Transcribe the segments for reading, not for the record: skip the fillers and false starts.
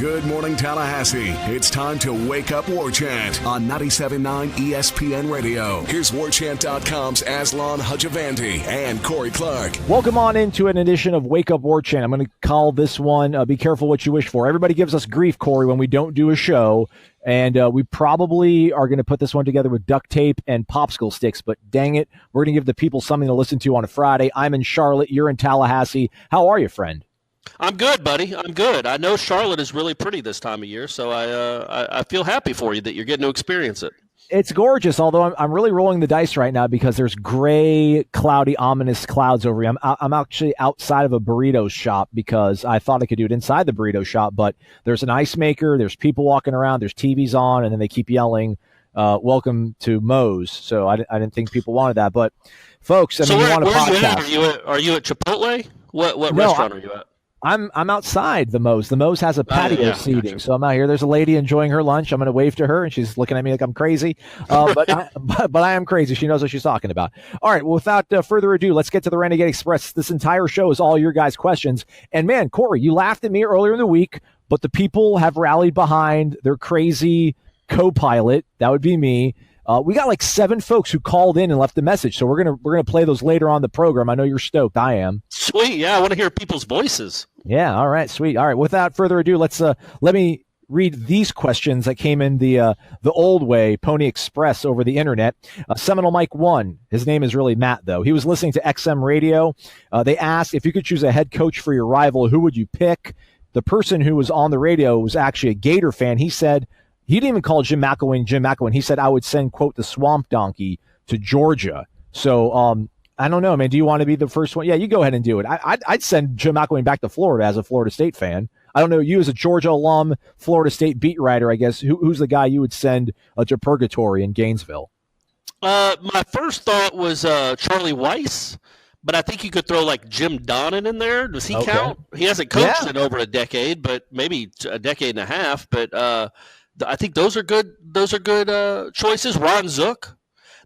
Good morning, Tallahassee. It's time to wake up War Chant on 97.9 ESPN Radio. Here's WarChant.com's Aslan Hajavandi and Corey Clark. Welcome on into an edition of Wake Up War Chant. I'm going to call this one, Be Careful What You Wish For. Everybody gives us grief, Corey, when we don't do a show. And we probably are going to put this one together with duct tape and popsicle sticks. But dang it, we're going to give the people something to listen to on a Friday. I'm in Charlotte. You're in Tallahassee. How are you, friend? I'm good, buddy. I'm good. I know Charlotte is really pretty this time of year, so I feel happy for you that you're getting to experience it. It's gorgeous, although I'm really rolling the dice right now because there's gray, cloudy, ominous clouds over here. I'm actually outside of a burrito shop because I thought I could do it inside the burrito shop, but there's an ice maker, there's people walking around, there's TVs on, and then they keep yelling, welcome to Moe's. So I didn't think people wanted that. But, folks, you want a podcast. Are you at Chipotle? What restaurant are you at? I'm outside the Moe's. The Moe's has a patio seating, gotcha. So I'm out here. There's a lady enjoying her lunch. I'm going to wave to her, and she's looking at me like I'm crazy. But I am crazy. She knows what she's talking about. All right, well, without further ado, let's get to the Renegade Express. This entire show is all your guys' questions. And, man, Corey, you laughed at me earlier in the week, but the people have rallied behind their crazy co-pilot. That would be me. We got like 7 folks who called in and left a message, so we're gonna play those later on the program. I know you're stoked. I am. Sweet, yeah. I want to hear people's voices. Yeah. All right. Sweet. All right. Without further ado, let me read these questions that came in the old way, Pony Express, over the internet. Seminole Mike 1. His name is really Matt, though. He was listening to XM Radio. They asked if you could choose a head coach for your rival, who would you pick? The person who was on the radio was actually a Gator fan. He said. He didn't even call Jim McElwain. He said, I would send, quote, the swamp donkey to Georgia. So I don't know, man. Do you want to be the first one? Yeah, you go ahead and do it. I'd send Jim McElwain back to Florida as a Florida State fan. I don't know. You as a Georgia alum, Florida State beat writer, I guess. Who's the guy you would send to purgatory in Gainesville? My first thought was Charlie Weiss. But I think you could throw like Jim Donnan in there. Does he count? He hasn't coached in over a decade, but maybe a decade and a half. But I think those are good. Those are good choices. Ron Zook.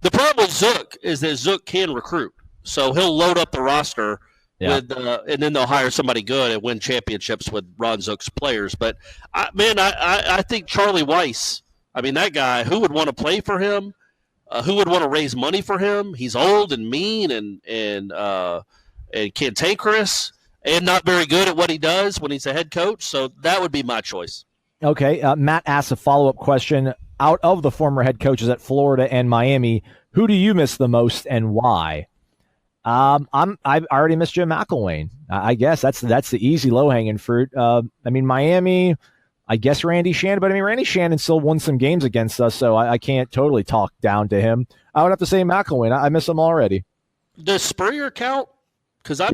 The problem with Zook is that Zook can recruit, so he'll load up the roster with, and then they'll hire somebody good and win championships with Ron Zook's players. But I think Charlie Weiss. I mean, that guy. Who would want to play for him? Who would want to raise money for him? He's old and mean and cantankerous and not very good at what he does when he's a head coach. So that would be my choice. Okay, Matt asks a follow-up question. Out of the former head coaches at Florida and Miami, who do you miss the most and why? I already miss Jim McElwain. I guess that's the easy low-hanging fruit. Miami, I guess Randy Shannon, but Randy Shannon still won some games against us, so I can't totally talk down to him. I would have to say McElwain. I miss him already. Does Spurrier count? Because I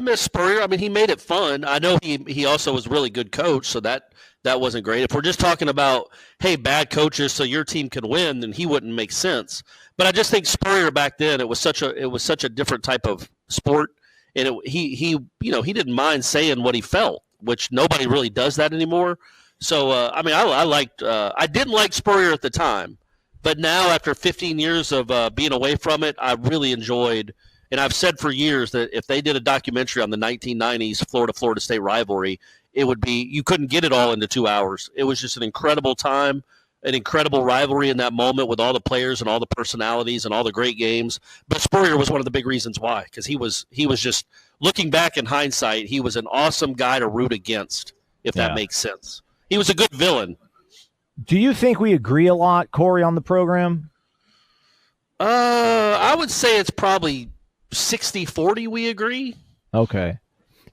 miss Spurrier. I mean, he made it fun. I know he also was a really good coach, so that wasn't great. If we're just talking about, hey, bad coaches so your team can win, then he wouldn't make sense. But I just think Spurrier back then, it was such a different type of sport, and he didn't mind saying what he felt, which nobody really does that anymore. So I didn't like Spurrier at the time, but now after 15 years of being away from it, I really enjoyed. And I've said for years that if they did a documentary on the 1990s Florida State rivalry, it would be, you couldn't get it all into 2 hours. It was just an incredible time, an incredible rivalry in that moment with all the players and all the personalities and all the great games. But Spurrier was one of the big reasons why, because he was just, looking back in hindsight, he was an awesome guy to root against, if that makes sense. He was a good villain. Do you think we agree a lot, Corey, on the program? I would say it's probably 60-40 we agree. Okay.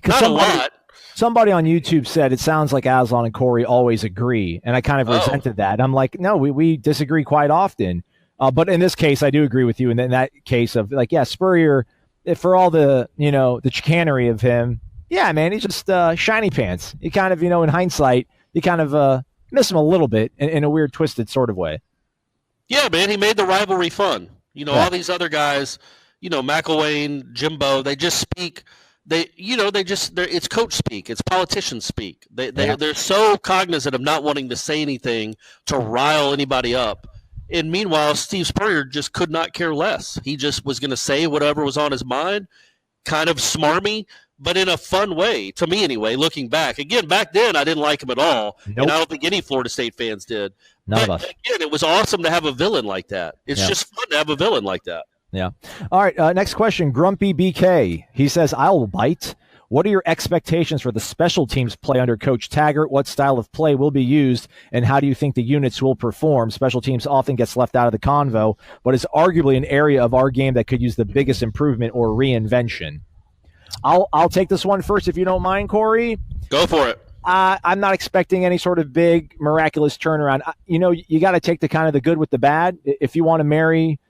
Not a lot. Somebody on YouTube said it sounds like Aslan and Corey always agree, and I kind of resented that. I'm like, no, we disagree quite often. But in this case, I do agree with you. And in that case of Spurrier, for all the the chicanery of him, yeah, man, he's just shiny pants. You kind of in hindsight, you kind of miss him a little bit in a weird, twisted sort of way. Yeah, man, he made the rivalry fun. All these other guys. McElwain, Jimbo, they just speak. It's coach speak. It's politician speak. They're so cognizant of not wanting to say anything to rile anybody up. And meanwhile, Steve Spurrier just could not care less. He just was going to say whatever was on his mind, kind of smarmy, but in a fun way, to me anyway, looking back. Again, back then, I didn't like him at all, Nope. and I don't think any Florida State fans did. None of But us. again, it was awesome to have a villain like that. It's just fun to have a villain like that. Yeah. All right. Next question. Grumpy BK. He says, I'll bite. What are your expectations for the special teams play under Coach Taggart? What style of play will be used, and how do you think the units will perform? Special teams often gets left out of the convo, but is arguably an area of our game that could use the biggest improvement or reinvention. I'll take this one first, if you don't mind, Corey. Go for it. I'm not expecting any sort of big, miraculous turnaround. You got to take the kind of the good with the bad. If you want to marry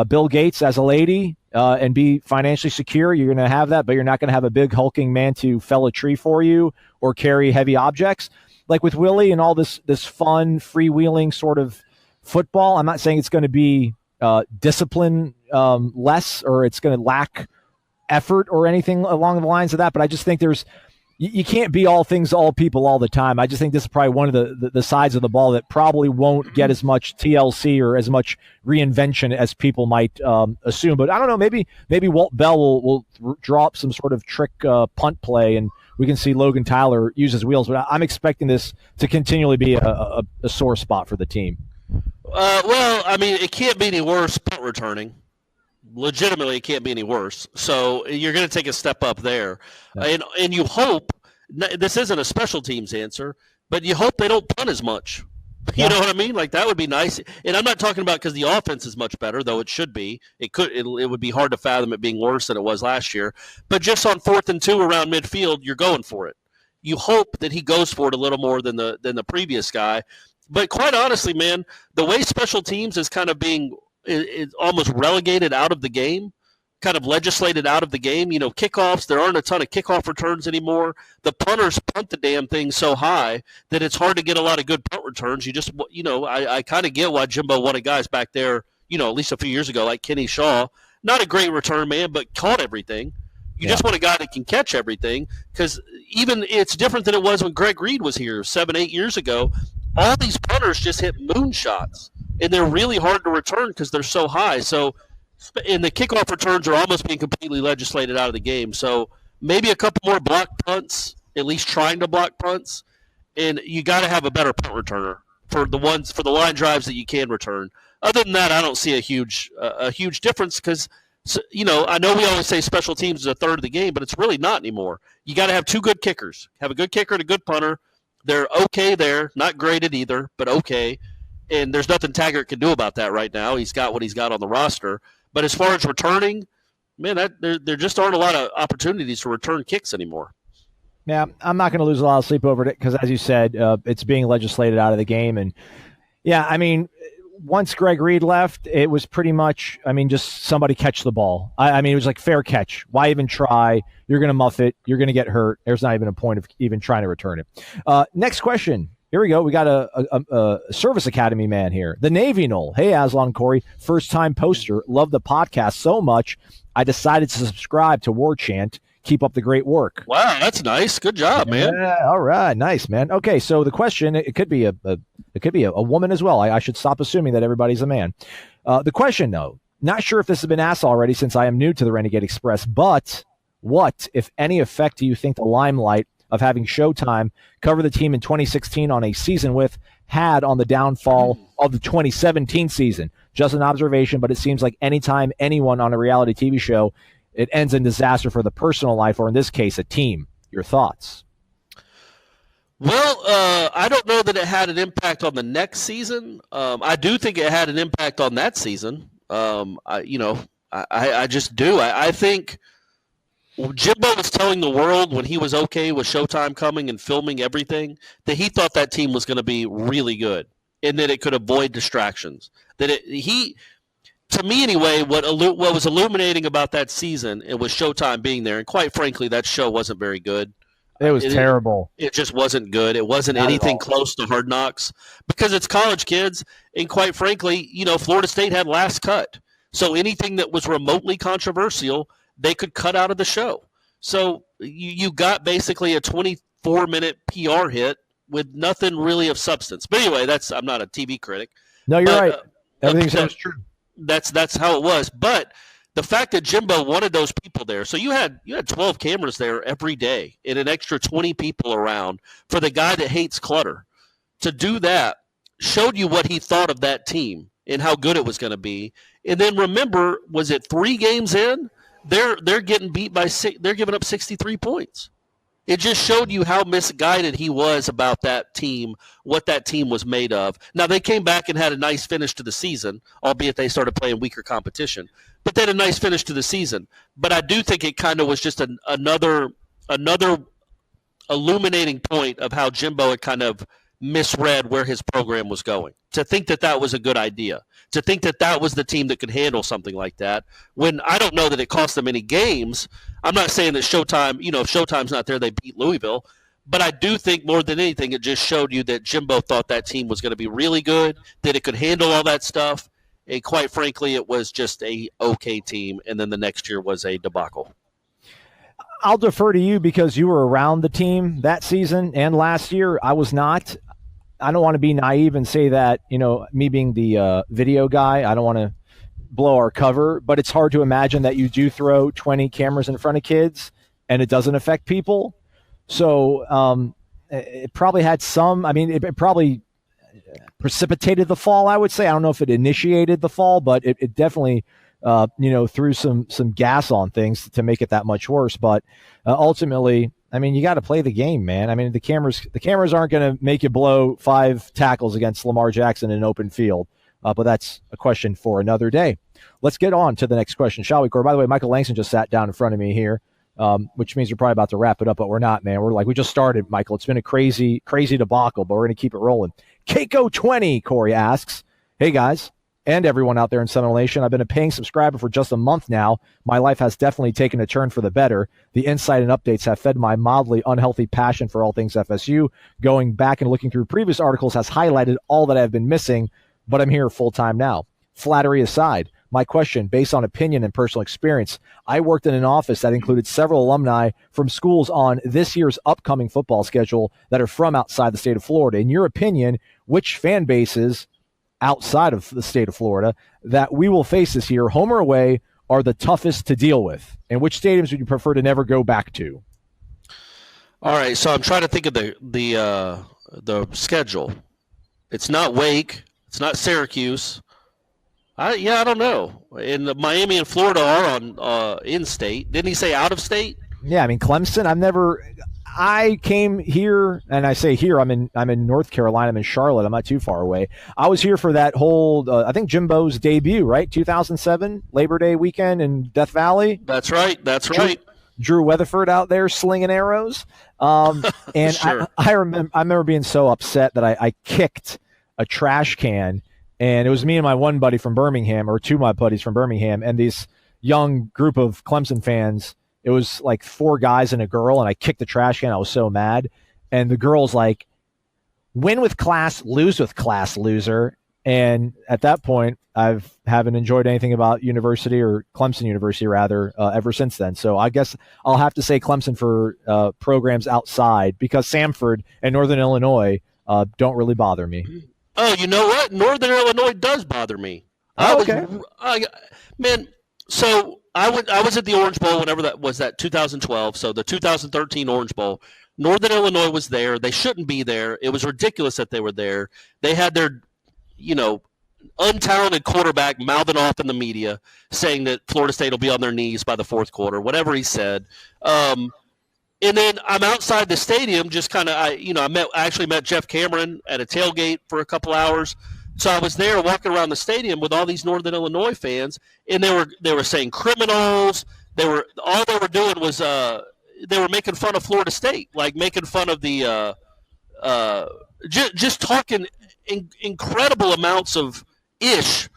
Bill Gates as a lady and be financially secure, you're going to have that, but you're not going to have a big hulking man to fell a tree for you or carry heavy objects. Like with Willie and all this fun, freewheeling sort of football, I'm not saying it's going to be discipline less or it's going to lack effort or anything along the lines of that, but I just think you can't be all things to all people all the time. I just think this is probably one of the sides of the ball that probably won't get as much TLC or as much reinvention as people might assume. But I don't know, maybe Walt Bell will draw up some sort of trick punt play and we can see Logan Tyler use his wheels. But I'm expecting this to continually be a sore spot for the team. Well, I mean, it can't be any worse punt returning. Legitimately, it can't be any worse. So you're going to take a step up there. Yeah. And you hope – this isn't a special teams answer, but you hope they don't punt as much. You know what I mean? Like, that would be nice. And I'm not talking about because the offense is much better, though it should be. It would be hard to fathom it being worse than it was last year. But just on 4th and 2 around midfield, you're going for it. You hope that he goes for it a little more than the previous guy. But quite honestly, man, the way special teams is kind of being – it's almost relegated out of the game, kind of legislated out of the game. Kickoffs, there aren't a ton of kickoff returns anymore. The punters punt the damn thing so high that it's hard to get a lot of good punt returns. You just, I kind of get why Jimbo wanted guys back there, at least a few years ago, like Kenny Shaw. Not a great return man, but caught everything. You just want a guy that can catch everything because even it's different than it was when Greg Reed was here 7-8 years ago. All these punters just hit moonshots. And they're really hard to return because they're so high. So, and the kickoff returns are almost being completely legislated out of the game. So maybe a couple more block punts, at least trying to block punts. And you got to have a better punt returner for the line drives that you can return. Other than that, I don't see a huge difference because, I know we always say special teams is a third of the game, but it's really not anymore. You got to have two good kickers. Have a good kicker and a good punter. They're okay there, not graded either, but okay. And there's nothing Taggart can do about that right now. He's got what he's got on the roster. But as far as returning, man, there just aren't a lot of opportunities to return kicks anymore. Yeah, I'm not going to lose a lot of sleep over it because, as you said, it's being legislated out of the game. And, yeah, I mean, once Greg Reed left, it was pretty much, just somebody catch the ball. It was like fair catch. Why even try? You're going to muff it. You're going to get hurt. There's not even a point of even trying to return it. Next question. Here we go. We got a Service Academy man here. The Navy Knoll. Hey, Aslan Corey, first-time poster. Love the podcast so much, I decided to subscribe to War Chant. Keep up the great work. Wow, that's nice. Good job, man. Yeah, all right. Nice, man. Okay, so the question, it could be a woman as well. I should stop assuming that everybody's a man. The question, though, not sure if this has been asked already since I am new to the Renegade Express, but what, if any, effect do you think the limelight of having Showtime cover the team in 2016 on a season with had on the downfall of the 2017 season? Just an observation, but it seems like anytime anyone on a reality TV show, it ends in disaster for the personal life, or in this case, a team. Your thoughts? Well, I don't know that it had an impact on the next season. I do think it had an impact on that season. I just do. I think Jimbo was telling the world when he was okay with Showtime coming and filming everything that he thought that team was going to be really good and that it could avoid distractions. To me anyway, what was illuminating about that season, it was Showtime being there. And quite frankly, that show wasn't very good. It was terrible. It just wasn't good. It wasn't anything close to Hard Knocks because it's college kids. And quite frankly, Florida State had last cut. So anything that was remotely controversial, they could cut out of the show. So you got basically a 24-minute PR hit with nothing really of substance. But anyway, I'm not a TV critic. No, you're right. Everything sounds true. That's how it was. But The fact that Jimbo wanted those people there, so you had 12 cameras there every day and an extra 20 people around for the guy that hates clutter. To do that showed you what he thought of that team and how good it was going to be. And then remember, was it 3 games in? They're getting beat by they're giving up 63 points. It just showed you how misguided he was about that team, what that team was made of. Now, they came back and had a nice finish to the season, albeit they started playing weaker competition. But they had a nice finish to the season. But I do think it kind of was just another illuminating point of how Jimbo had kind of misread where his program was going. To think that that was a good idea. To think that that was the team that could handle something like that. When I don't know that it cost them any games. I'm not saying that Showtime, if Showtime's not there, they beat Louisville. But I do think more than anything, it just showed you that Jimbo thought that team was going to be really good, that it could handle all that stuff. And quite frankly, it was just a okay team. And then the next year was a debacle. I'll defer to you because you were around the team that season and last year. I was not. I don't want to be naive and say that, me being the video guy, I don't want to blow our cover, but it's hard to imagine that you do throw 20 cameras in front of kids and it doesn't affect people. So it probably had some, it probably precipitated the fall, I would say. I don't know if it initiated the fall, but it definitely, threw some gas on things to make it that much worse. But ultimately, you got to play the game, man. The cameras aren't going to make you blow 5 tackles against Lamar Jackson in an open field. But that's a question for another day. Let's get on to the next question, shall we, Corey? By the way, Michael Langston just sat down in front of me here, which means we're probably about to wrap it up, but we're not, man. We just started, Michael. It's been a crazy, crazy debacle, but we're going to keep it rolling. Keiko20, Corey asks, hey, guys, and everyone out there in Seminole Nation, I've been a paying subscriber for just a month now. My life has definitely taken a turn for the better. The insight and updates have fed my mildly unhealthy passion for all things FSU. Going back and looking through previous articles has highlighted all that I've been missing, but I'm here full time now. Flattery aside, my question, based on opinion and personal experience, I worked in an office that included several alumni from schools on this year's upcoming football schedule that are from outside the state of Florida. In your opinion, which fan bases outside of the state of Florida that we will face this year, home or away, are the toughest to deal with? And which stadiums would you prefer to never go back to? All right, so I'm trying to think of the schedule. It's not Wake. It's not Syracuse. I don't know. And Miami and Florida are on in-state. Didn't he say out of state? Yeah, Clemson. I came here, and I say here, I'm in North Carolina. I'm in Charlotte. I'm not too far away. I was here for that whole, I think Jimbo's debut, right? 2007 Labor Day weekend in Death Valley. That's right. Drew Weatherford out there slinging arrows. And sure. I remember being so upset that I kicked a trash can, and it was me and my one buddy from Birmingham, or 2 of my buddies from Birmingham, and these young group of Clemson fans. It was like 4 guys and a girl, and I kicked the trash can. I was so mad. And the girl's like, win with class, lose with class, loser. And at that point, I haven't enjoyed anything about university, or Clemson University rather, ever since then. So I guess I'll have to say Clemson for programs outside, because Samford and Northern Illinois don't really bother me. Oh, you know what? Northern Illinois does bother me. Okay. Man, so I was at the Orange Bowl whenever that was, that 2012. So the 2013 Orange Bowl, Northern Illinois was there. They shouldn't be there. It was ridiculous that they were there. They had their, untalented quarterback mouthing off in the media saying that Florida State will be on their knees by the fourth quarter, whatever he said. And then I'm outside the stadium, just kind of, I actually met Jeff Cameron at a tailgate for a couple hours. So I was there walking around the stadium with all these Northern Illinois fans, and they were saying criminals. All they were doing was they were making fun of Florida State, like making fun of the just talking incredible amounts of ish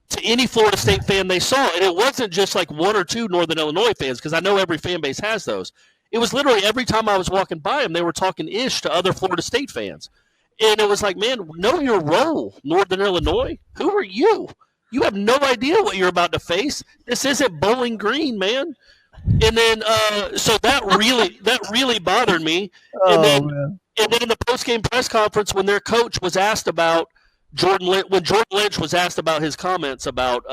to any Florida State fan they saw. And it wasn't just like 1 or 2 Northern Illinois fans, because I know every fan base has those. It was literally every time I was walking by them, they were talking ish to other Florida State fans. And it was like, man, know your role, Northern Illinois. Who are you? You have no idea what you're about to face. This isn't Bowling Green, man. And then, so that really bothered me. And then in the post-game press conference, when their coach was asked about Jordan Lynch was asked about his comments about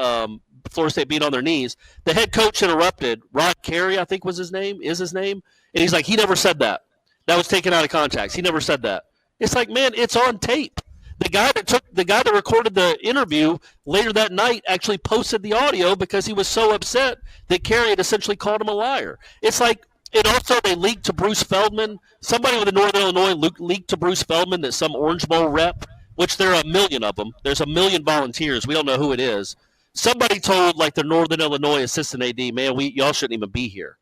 Florida State being on their knees. The head coach interrupted. Rod Carey, I think is his name. And he's like, he never said that. That was taken out of context. He never said that. It's like, man, it's on tape. The guy that recorded the interview later that night actually posted the audio because he was so upset that Carey had essentially called him a liar. It's like, and also they leaked to Bruce Feldman. Somebody with the Northern Illinois leaked to Bruce Feldman that some Orange Bowl rep, which there are a million of them. There's a million volunteers. We don't know who it is. Somebody told like the Northern Illinois assistant AD, man, y'all shouldn't even be here.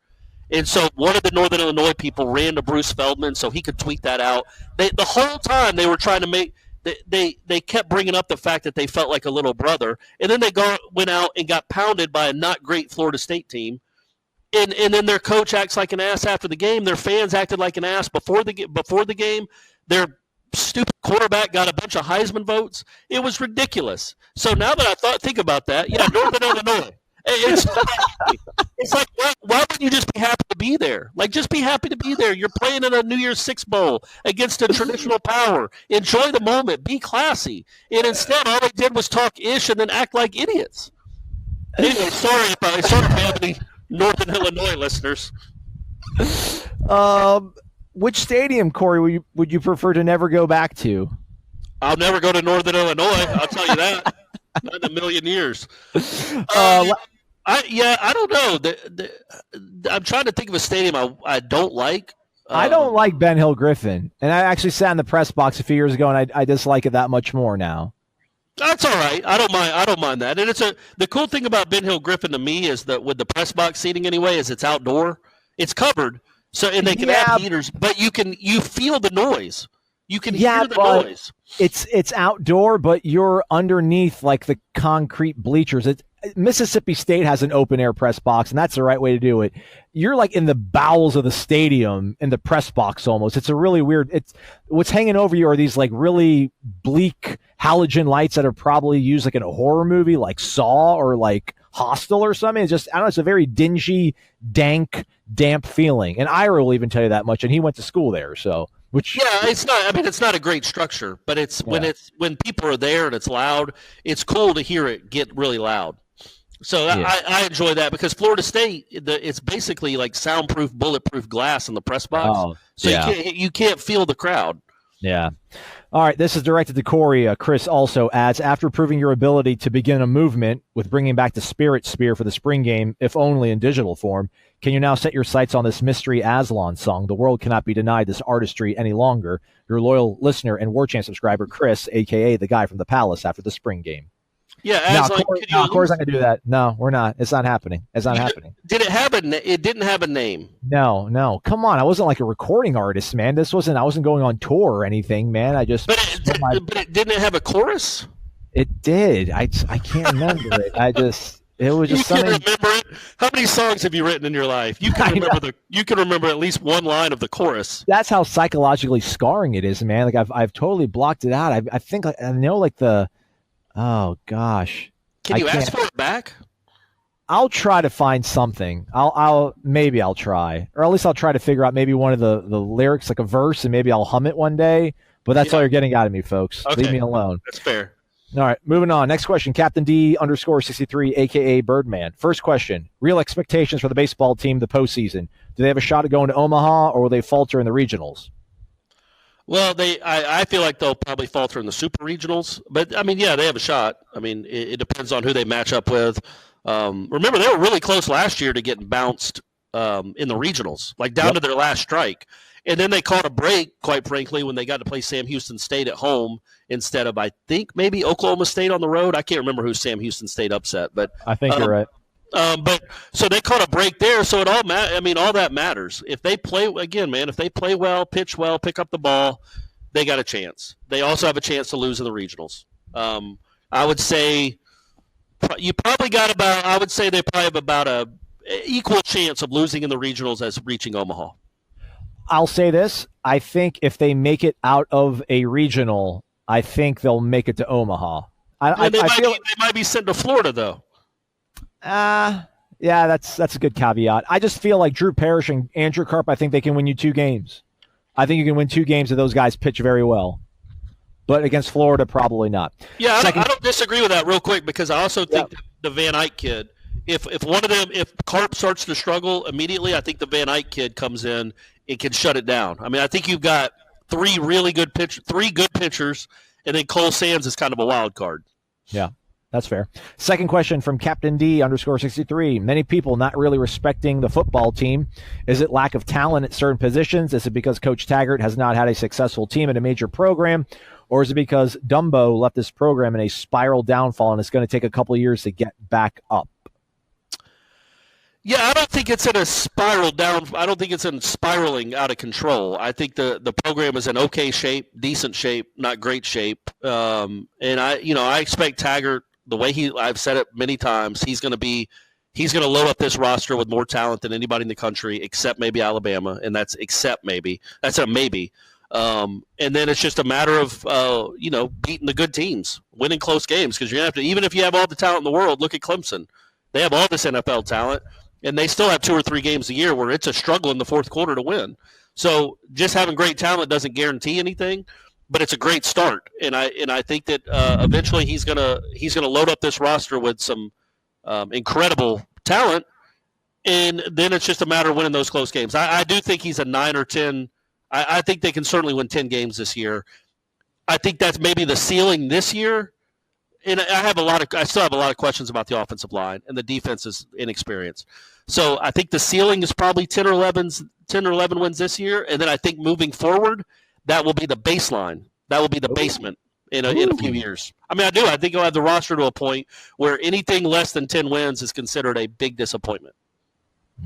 And so one of the Northern Illinois people ran to Bruce Feldman so he could tweet that out. The whole time they were trying to make they kept bringing up the fact that they felt like a little brother, and then they went out and got pounded by a not great Florida State team. And then their coach acts like an ass after the game. Their fans acted like an ass before the game. Their stupid quarterback got a bunch of Heisman votes. It was ridiculous. So now that I think about that, yeah, Northern Illinois. It's like, why wouldn't you just be happy to be there? Like, just be happy to be there. You're playing in a New Year's Six Bowl against a traditional power. Enjoy the moment. Be classy. And instead, all they did was talk ish and then act like idiots. Anyway, sorry if I have any Northern Illinois listeners. Which stadium, Corey, would you prefer to never go back to? I'll never go to Northern Illinois. I'll tell you that. Not in a million years. I don't know. I'm trying to think of a stadium I don't like. I don't like Ben Hill Griffin, and I actually sat in the press box a few years ago, and I dislike it that much more now. That's all right. I don't mind that. And the cool thing about Ben Hill Griffin to me is that with the press box seating anyway, is it's outdoor, it's covered, and they can have heaters, but you feel the noise. You can hear the noise. It's outdoor, but you're underneath like the concrete bleachers. Mississippi State has an open air press box, and that's the right way to do it. You're like in the bowels of the stadium in the press box almost. It's a really weird. What's hanging over you are these like really bleak halogen lights that are probably used like in a horror movie, like Saw or like Hostel or something. It's just, I don't know. It's a very dingy, dank, damp feeling. And Ira will even tell you that much, and he went to school there, so. It's not. I mean, it's not a great structure, but when people are there and it's loud, it's cool to hear it get really loud. So I enjoy that because Florida State, it's basically like soundproof, bulletproof glass in the press box. You can't feel the crowd. Yeah. All right. This is directed to Corey. Chris also adds, after proving your ability to begin a movement with bringing back the Spirit Spear for the spring game, if only in digital form, can you now set your sights on this mystery Aslan song? The world cannot be denied this artistry any longer. Your loyal listener and War Chant subscriber, Chris, a.k.a. the guy from the Palace after the spring game. Yeah, Aslan, Corey's not going to do that. No, we're not. It's not happening. It's not happening. Did it have it didn't have a name. No. Come on. I wasn't like a recording artist, man. I wasn't going on tour or anything, man. But didn't it have a chorus? It did. I can't remember it. It was just something. You can remember it. How many songs have you written in your life? You can remember at least one line of the chorus. That's how psychologically scarring it is, man. Like I've totally blocked it out. I think I know like the. Oh gosh. Can you ask for it back? I'll try to find something. I'll try, or at least I'll try to figure out maybe one of the lyrics, like a verse, and maybe I'll hum it one day. But that's all you're getting out of me, folks. Okay. Leave me alone. That's fair. All right, moving on. Next question, Captain D_63, a.k.a. Birdman. First question, real expectations for the baseball team the postseason. Do they have a shot at going to Omaha, or will they falter in the regionals? Well, I feel like they'll probably falter in the super regionals. But, I mean, yeah, they have a shot. I mean, it depends on who they match up with. Remember, they were really close last year to getting bounced in the regionals, like down to their last strike. And then they caught a break, quite frankly, when they got to play Sam Houston State at home instead of, I think, maybe Oklahoma State on the road. I can't remember who Sam Houston State upset. But I think you're right. But so they caught a break there, so all that matters. If they play well, pitch well, pick up the ball, they got a chance. They also have a chance to lose in the regionals. I would say they probably have about a equal chance of losing in the regionals as reaching Omaha. I'll say this: I think if they make it out of a regional, I think they'll make it to Omaha. They might be sent to Florida though. Yeah, that's a good caveat. I just feel like Drew Parrish and Andrew Karp, I think they can win you 2 games. I think you can win 2 games if those guys pitch very well. But against Florida, probably not. Yeah, I don't disagree with that real quick because I also think the Van Eyck kid. If one of them, if Carp starts to struggle immediately, I think the Van Eyck kid comes in and can shut it down. I mean, I think you've got three good pitchers, and then Cole Sands is kind of a wild card. Yeah, that's fair. Second question from Captain D_63. Many people not really respecting the football team. Is it lack of talent at certain positions? Is it because Coach Taggart has not had a successful team in a major program? Or is it because Dumbo left this program in a spiral downfall and it's going to take a couple of years to get back up? Yeah, I don't think it's in a spiral down. I don't think it's in spiraling out of control. I think the program is in okay shape, decent shape, not great shape. And I expect Taggart, the way I've said it many times, he's going to load up this roster with more talent than anybody in the country, except maybe Alabama, and that's except maybe. That's a maybe. And then it's just a matter of beating the good teams, winning close games, because you're gonna have to. Even if you have all the talent in the world, look at Clemson. They have all this NFL talent. And they still have 2 or 3 games a year where it's a struggle in the fourth quarter to win. So just having great talent doesn't guarantee anything, but it's a great start. And I think that eventually he's gonna load up this roster with some incredible talent, and then it's just a matter of winning those close games. I do think he's a 9 or 10. I think they can certainly win 10 games this year. I think that's maybe the ceiling this year. And I still have a lot of questions about the offensive line, and the defense is inexperienced. So I think the ceiling is probably 10 or 11 wins this year, and then I think moving forward, that will be the baseline. That will be the basement in a few years. I mean, I do. I think he'll have the roster to a point where anything less than 10 wins is considered a big disappointment.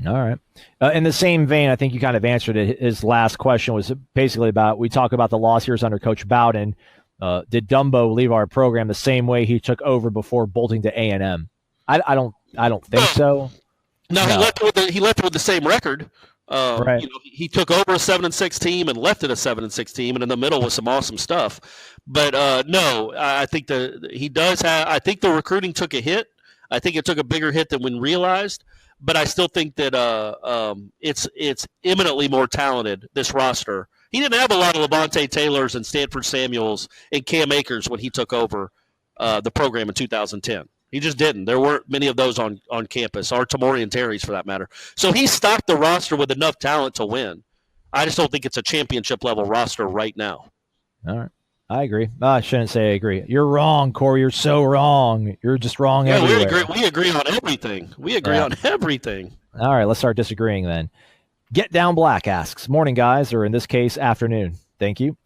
All right. In the same vein, I think you kind of answered it. His last question was basically about, we talk about the loss years under Coach Bowden. Did Dumbo leave our program the same way he took over before bolting to A&M? I don't think so. No, he left with the same record. Right. He took over a 7-6 team and left it a 7-6 team, and in the middle was some awesome stuff. But no, I think he does have. I think the recruiting took a hit. I think it took a bigger hit than we realized. But I still think that it's eminently more talented, this roster. He didn't have a lot of Levante Taylors and Stanford Samuels and Cam Akers when he took over the program in 2010. He just didn't. There weren't many of those on campus, or Tamorian Terry's for that matter. So he stocked the roster with enough talent to win. I just don't think it's a championship-level roster right now. All right. I agree. I shouldn't say I agree. You're wrong, Corey. You're so wrong. You're just wrong everywhere. We agree on everything. We agree on everything. All right, let's start disagreeing then. Get Down Black asks, morning, guys, or in this case, afternoon. Thank you.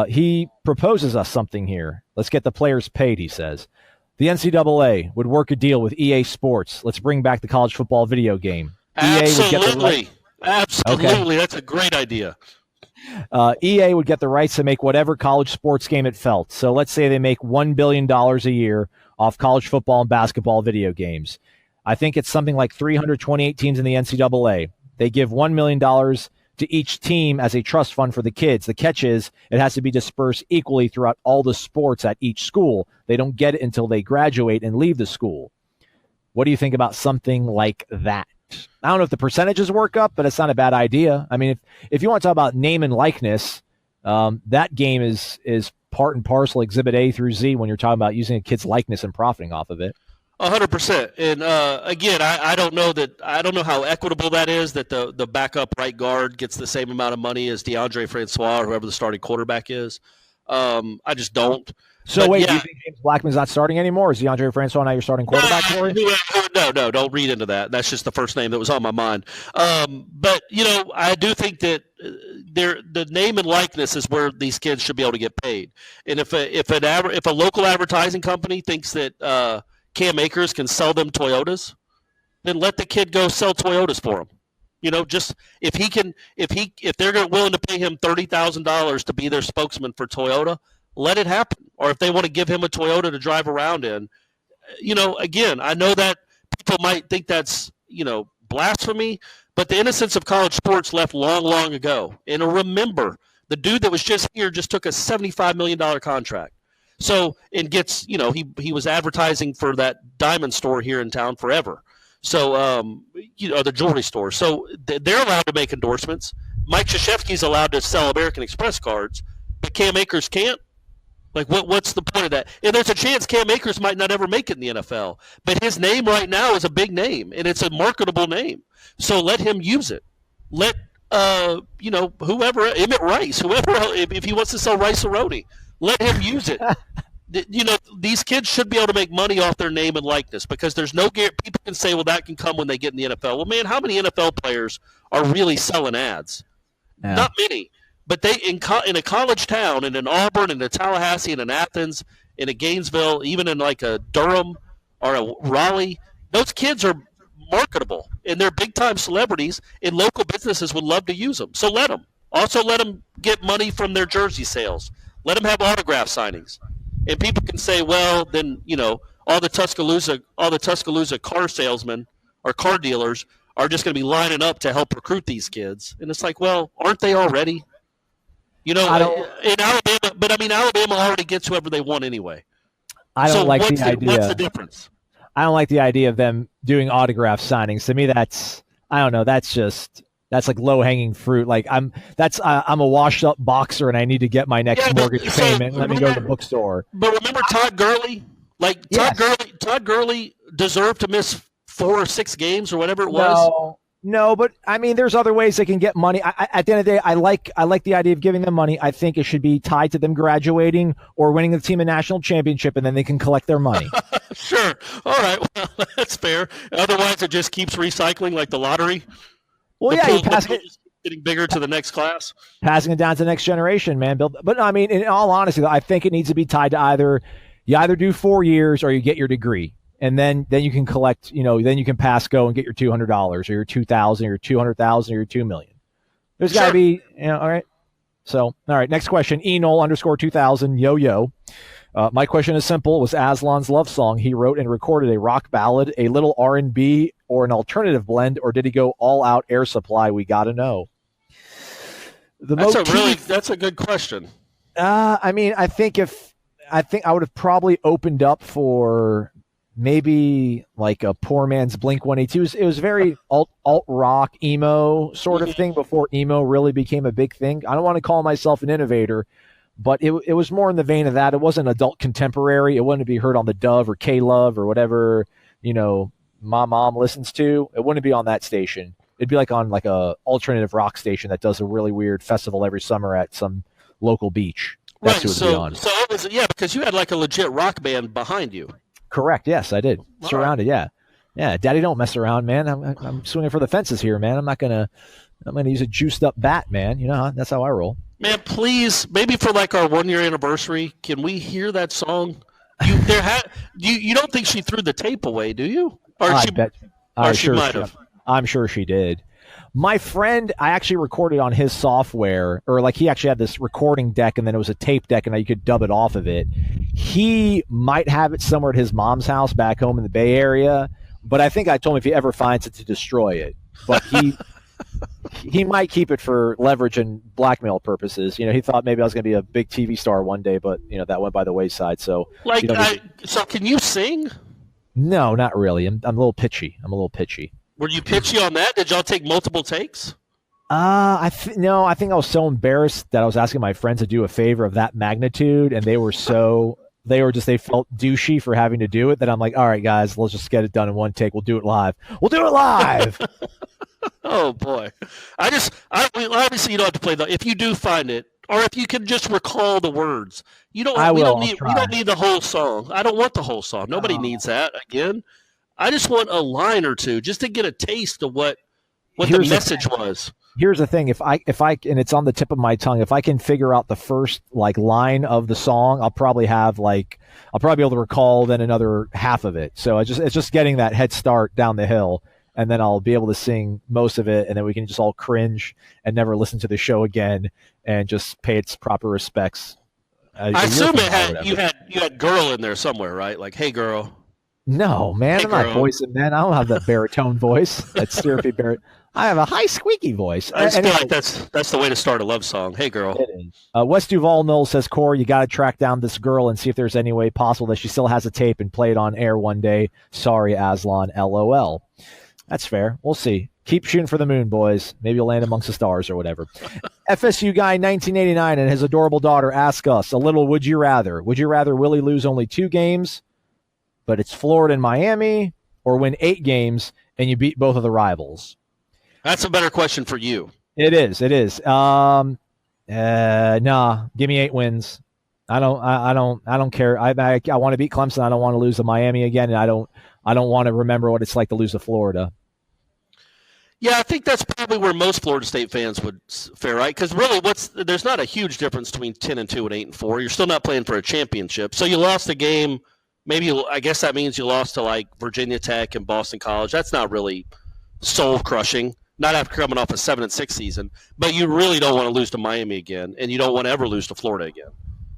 He proposes us something here. Let's get the players paid, he says. The NCAA would work a deal with EA Sports. Let's bring back the college football video game. Absolutely. Absolutely. Okay. That's a great idea. EA would get the rights to make whatever college sports game it felt. So let's say they make $1 billion a year off college football and basketball video games. I think it's something like 328 teams in the NCAA. They give $1 million to each team as a trust fund for the kids. The catch is it has to be dispersed equally throughout all the sports at each school. They don't get it until they graduate and leave the school. What do you think about something like that? I don't know if the percentages work up, but it's not a bad idea. I mean, if you want to talk about name and likeness, that game is part and parcel Exhibit A through Z when you're talking about using a kid's likeness and profiting off of it. 100%. And again, I don't know how equitable that is, that the backup right guard gets the same amount of money as DeAndre Francois or whoever the starting quarterback is. I just don't. So do you think James Blackman's not starting anymore? Is DeAndre Francois now your starting quarterback for him? No, don't read into that. That's just the first name that was on my mind. But I do think that the name and likeness is where these kids should be able to get paid. And if a local advertising company thinks that Cam Akers can sell them Toyotas, then let the kid go sell Toyotas for him. Just if they're willing to pay him $30,000 to be their spokesman for Toyota, let it happen. Or if they want to give him a Toyota to drive around in, again, I know that people might think that's, blasphemy, but the innocence of college sports left long, long ago. And remember, the dude that was just here just took a $75 million contract. So, and gets, he was advertising for that diamond store here in town forever. So, the jewelry store. So they're allowed to make endorsements. Mike Krzyzewski's allowed to sell American Express cards, but Cam Akers can't. Like, what's the point of that? And there's a chance Cam Akers might not ever make it in the NFL, but his name right now is a big name, and it's a marketable name. So let him use it. Let whoever, Emmett Rice, whoever, if he wants to sell Rice-A-Roni, let him use it. These kids should be able to make money off their name and likeness, because there's no guarantee. People can say, well, that can come when they get in the NFL. Well, man, how many NFL players are really selling ads? Yeah. Not many. But they in a college town, in an Auburn, in a Tallahassee, in an Athens, in a Gainesville, even in like a Durham or a Raleigh, those kids are marketable, and they're big-time celebrities, and local businesses would love to use them. So let them. Also let them get money from their jersey sales. Let them have autograph signings. And people can say, well, then, all the Tuscaloosa car salesmen or car dealers are just going to be lining up to help recruit these kids. And it's like, well, aren't they already? In Alabama, but Alabama already gets whoever they want anyway. I don't like the idea. What's the difference? I don't like the idea of them doing autograph signings. To me, that's like low hanging fruit. Like I'm a washed up boxer and I need to get my next mortgage payment. Let me go to the bookstore. But remember Todd Gurley? Todd Gurley deserved to miss 4 or 6 games or whatever it was. No, but there's other ways they can get money. At the end of the day, I like the idea of giving them money. I think it should be tied to them graduating or winning the team a national championship, and then they can collect their money. Sure. All right. Well, that's fair. Otherwise, it just keeps recycling like the lottery. Well, you pass it, getting bigger to the next class, passing it down to the next generation, man. But in all honesty, I think it needs to be tied to you either do 4 years or you get your degree. And then you can collect, then you can pass go and get your $200 or your $2,000 or your $200,000 or your $2 million. There's got to be, all right. So, all right, next question. Enol_2000 yo. My question is simple. Was Aslan's love song he wrote and recorded a rock ballad, a little R&B, or an alternative blend, or did he go all out Air Supply? We got to know. That's a good question. I think I would have probably opened up for maybe like a poor man's Blink-182. It was very alt rock, emo sort of thing before emo really became a big thing. I don't want to call myself an innovator, but it was more in the vein of that. It wasn't adult contemporary. It wouldn't be heard on the Dove or K-Love or whatever, my mom listens to. It wouldn't be on that station. It'd be like on like a alternative rock station that does a really weird festival every summer at some local beach. That's who it'd be on. So it was, because you had like a legit rock band behind you. Correct. Yes, I did. Surrounded. Right. Yeah. Daddy, don't mess around, man. I'm swinging for the fences here, man. I'm gonna use a juiced up bat, man. That's how I roll. Man, please, maybe for like our 1 year anniversary, can we hear that song? You don't think she threw the tape away, do you? Or she might have. I'm sure she did. My friend, I actually recorded on his software, or like he actually had this recording deck, and then it was a tape deck, and you could dub it off of it. He might have it somewhere at his mom's house back home in the Bay Area, but I think I told him if he ever finds it to destroy it. But he might keep it for leverage and blackmail purposes. He thought maybe I was going to be a big TV star one day, but that went by the wayside. So, so can you sing? No, not really. I'm a little pitchy. Were you pitchy on that? Did y'all take multiple takes? I think I was so embarrassed that I was asking my friends to do a favor of that magnitude, and they felt douchey for having to do it, that I'm like, all right, guys, let's just get it done in one take. We'll do it live. Oh boy. Obviously you don't have to play if you do find it, or if you can just recall the words. We don't need the whole song. I don't want the whole song. Nobody needs that again. I just want a line or two just to get a taste of what the message was. Here's the thing. If I and it's on the tip of my tongue, if I can figure out the first line of the song, I'll probably be able to recall then another half of it. So it's just getting that head start down the hill, and then I'll be able to sing most of it, and then we can just all cringe and never listen to the show again and just pay its proper respects. I assume you had girl in there somewhere, right? Like, hey girl. No, man, I'm not voicing, man. I don't have that baritone voice. That syrupy baritone. I have a high squeaky voice. I just feel like that's the way to start a love song. Hey, girl. It is. West Duval Knowles says, Corey, you got to track down this girl and see if there's any way possible that she still has a tape and play it on air one day. Sorry, Aslan, LOL. That's fair. We'll see. Keep shooting for the moon, boys. Maybe you'll land amongst the stars or whatever. FSU guy 1989 and his adorable daughter ask us a little would you rather. Would you rather Willie lose only 2 games, but it's Florida and Miami, or win 8 games and you beat both of the rivals? That's a better question for you. It is. Nah, give me 8 wins. I don't care. I want to beat Clemson. I don't want to lose to Miami again, and I don't want to remember what it's like to lose to Florida. Yeah, I think that's probably where most Florida State fans would fare, right? Because really, there's not a huge difference between 10-2 and 8-4. You're still not playing for a championship, so you lost a game. Maybe I guess that means you lost to like Virginia Tech and Boston College. That's not really soul crushing. Not after coming off a 7-6 season, but you really don't want to lose to Miami again, and you don't want to ever lose to Florida again,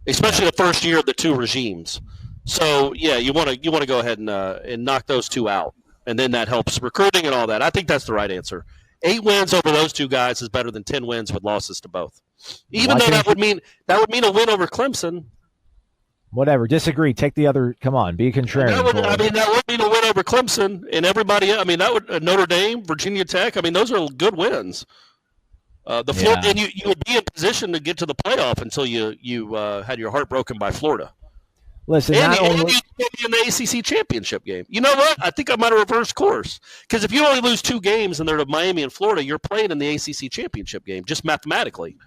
especially the first year of the 2 regimes. So yeah, you want to go ahead and knock those 2 out, and then that helps recruiting and all that. I think that's the right answer. 8 wins over those 2 guys is better than 10 wins with losses to both. Even though that would mean a win over Clemson. Whatever. Disagree. Take the other. Come on. Be contrarian. That would mean a win over Clemson and everybody. I mean, that would Notre Dame, Virginia Tech. I mean, those are good wins. Florida, and you would be in position to get to the playoff until you had your heart broken by Florida. Listen, and you be in the ACC championship game. You know what? I think I might have reversed course because if you only lose 2 games and they're to Miami and Florida, you're playing in the ACC championship game just mathematically.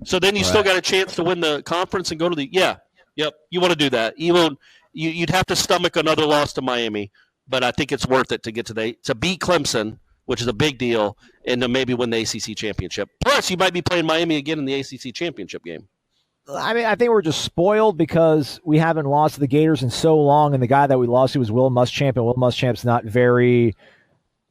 So then you still got a chance to win the conference and go to the Yep, you want to do that. You'd have to stomach another loss to Miami, but I think it's worth it to get to beat Clemson, which is a big deal, and to maybe win the ACC championship. Plus, you might be playing Miami again in the ACC championship game. I mean, I think we're just spoiled because we haven't lost to the Gators in so long, and the guy that we lost to was Will Muschamp, and Will Muschamp's not very.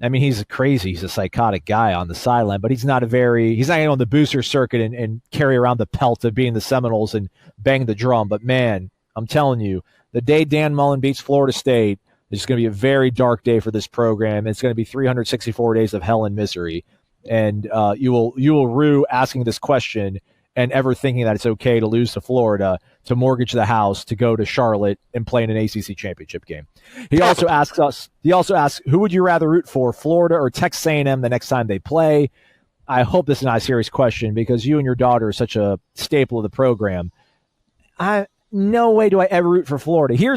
I mean, he's crazy. He's a psychotic guy on the sideline, but he's not going on the booster circuit and carry around the pelt of being the Seminoles and bang the drum. But, man, I'm telling you, the day Dan Mullen beats Florida State is going to be a very dark day for this program. It's going to be 364 days of hell and misery. And you will rue asking this question and ever thinking that it's okay to lose to Florida, to mortgage the house, to go to Charlotte and play in an ACC championship game. He also asks, who would you rather root for, Florida or Texas A&M the next time they play? I hope this is not a serious question because you and your daughter are such a staple of the program. No way do I ever root for Florida. Here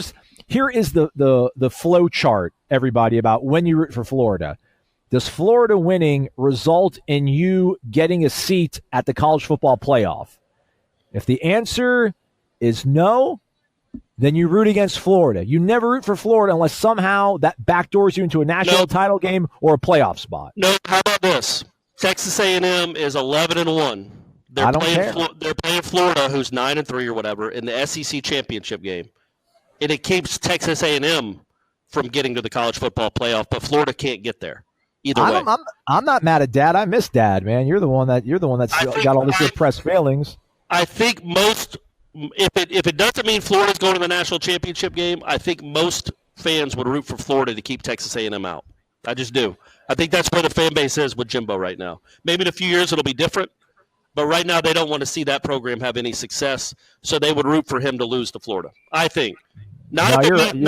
is the flow chart, everybody, about when you root for Florida. Does Florida winning result in you getting a seat at the college football playoff? If the answer is no, then you root against Florida. You never root for Florida unless somehow that backdoors you into a national title game or a playoff spot. No, how about this? Texas A&M is 11-1. They're playing Florida, who's 9-3 or whatever, in the SEC championship game, and it keeps Texas A&M from getting to the college football playoff, but Florida can't get there. Either way. I'm not mad at Dad. I miss Dad, man. You're the one that's got all these repressed failings. I think if it doesn't mean Florida's going to the national championship game, I think most fans would root for Florida to keep Texas A&M out. I just do. I think that's where the fan base is with Jimbo right now. Maybe in a few years it'll be different, but right now they don't want to see that program have any success, so they would root for him to lose to Florida. I think. Not if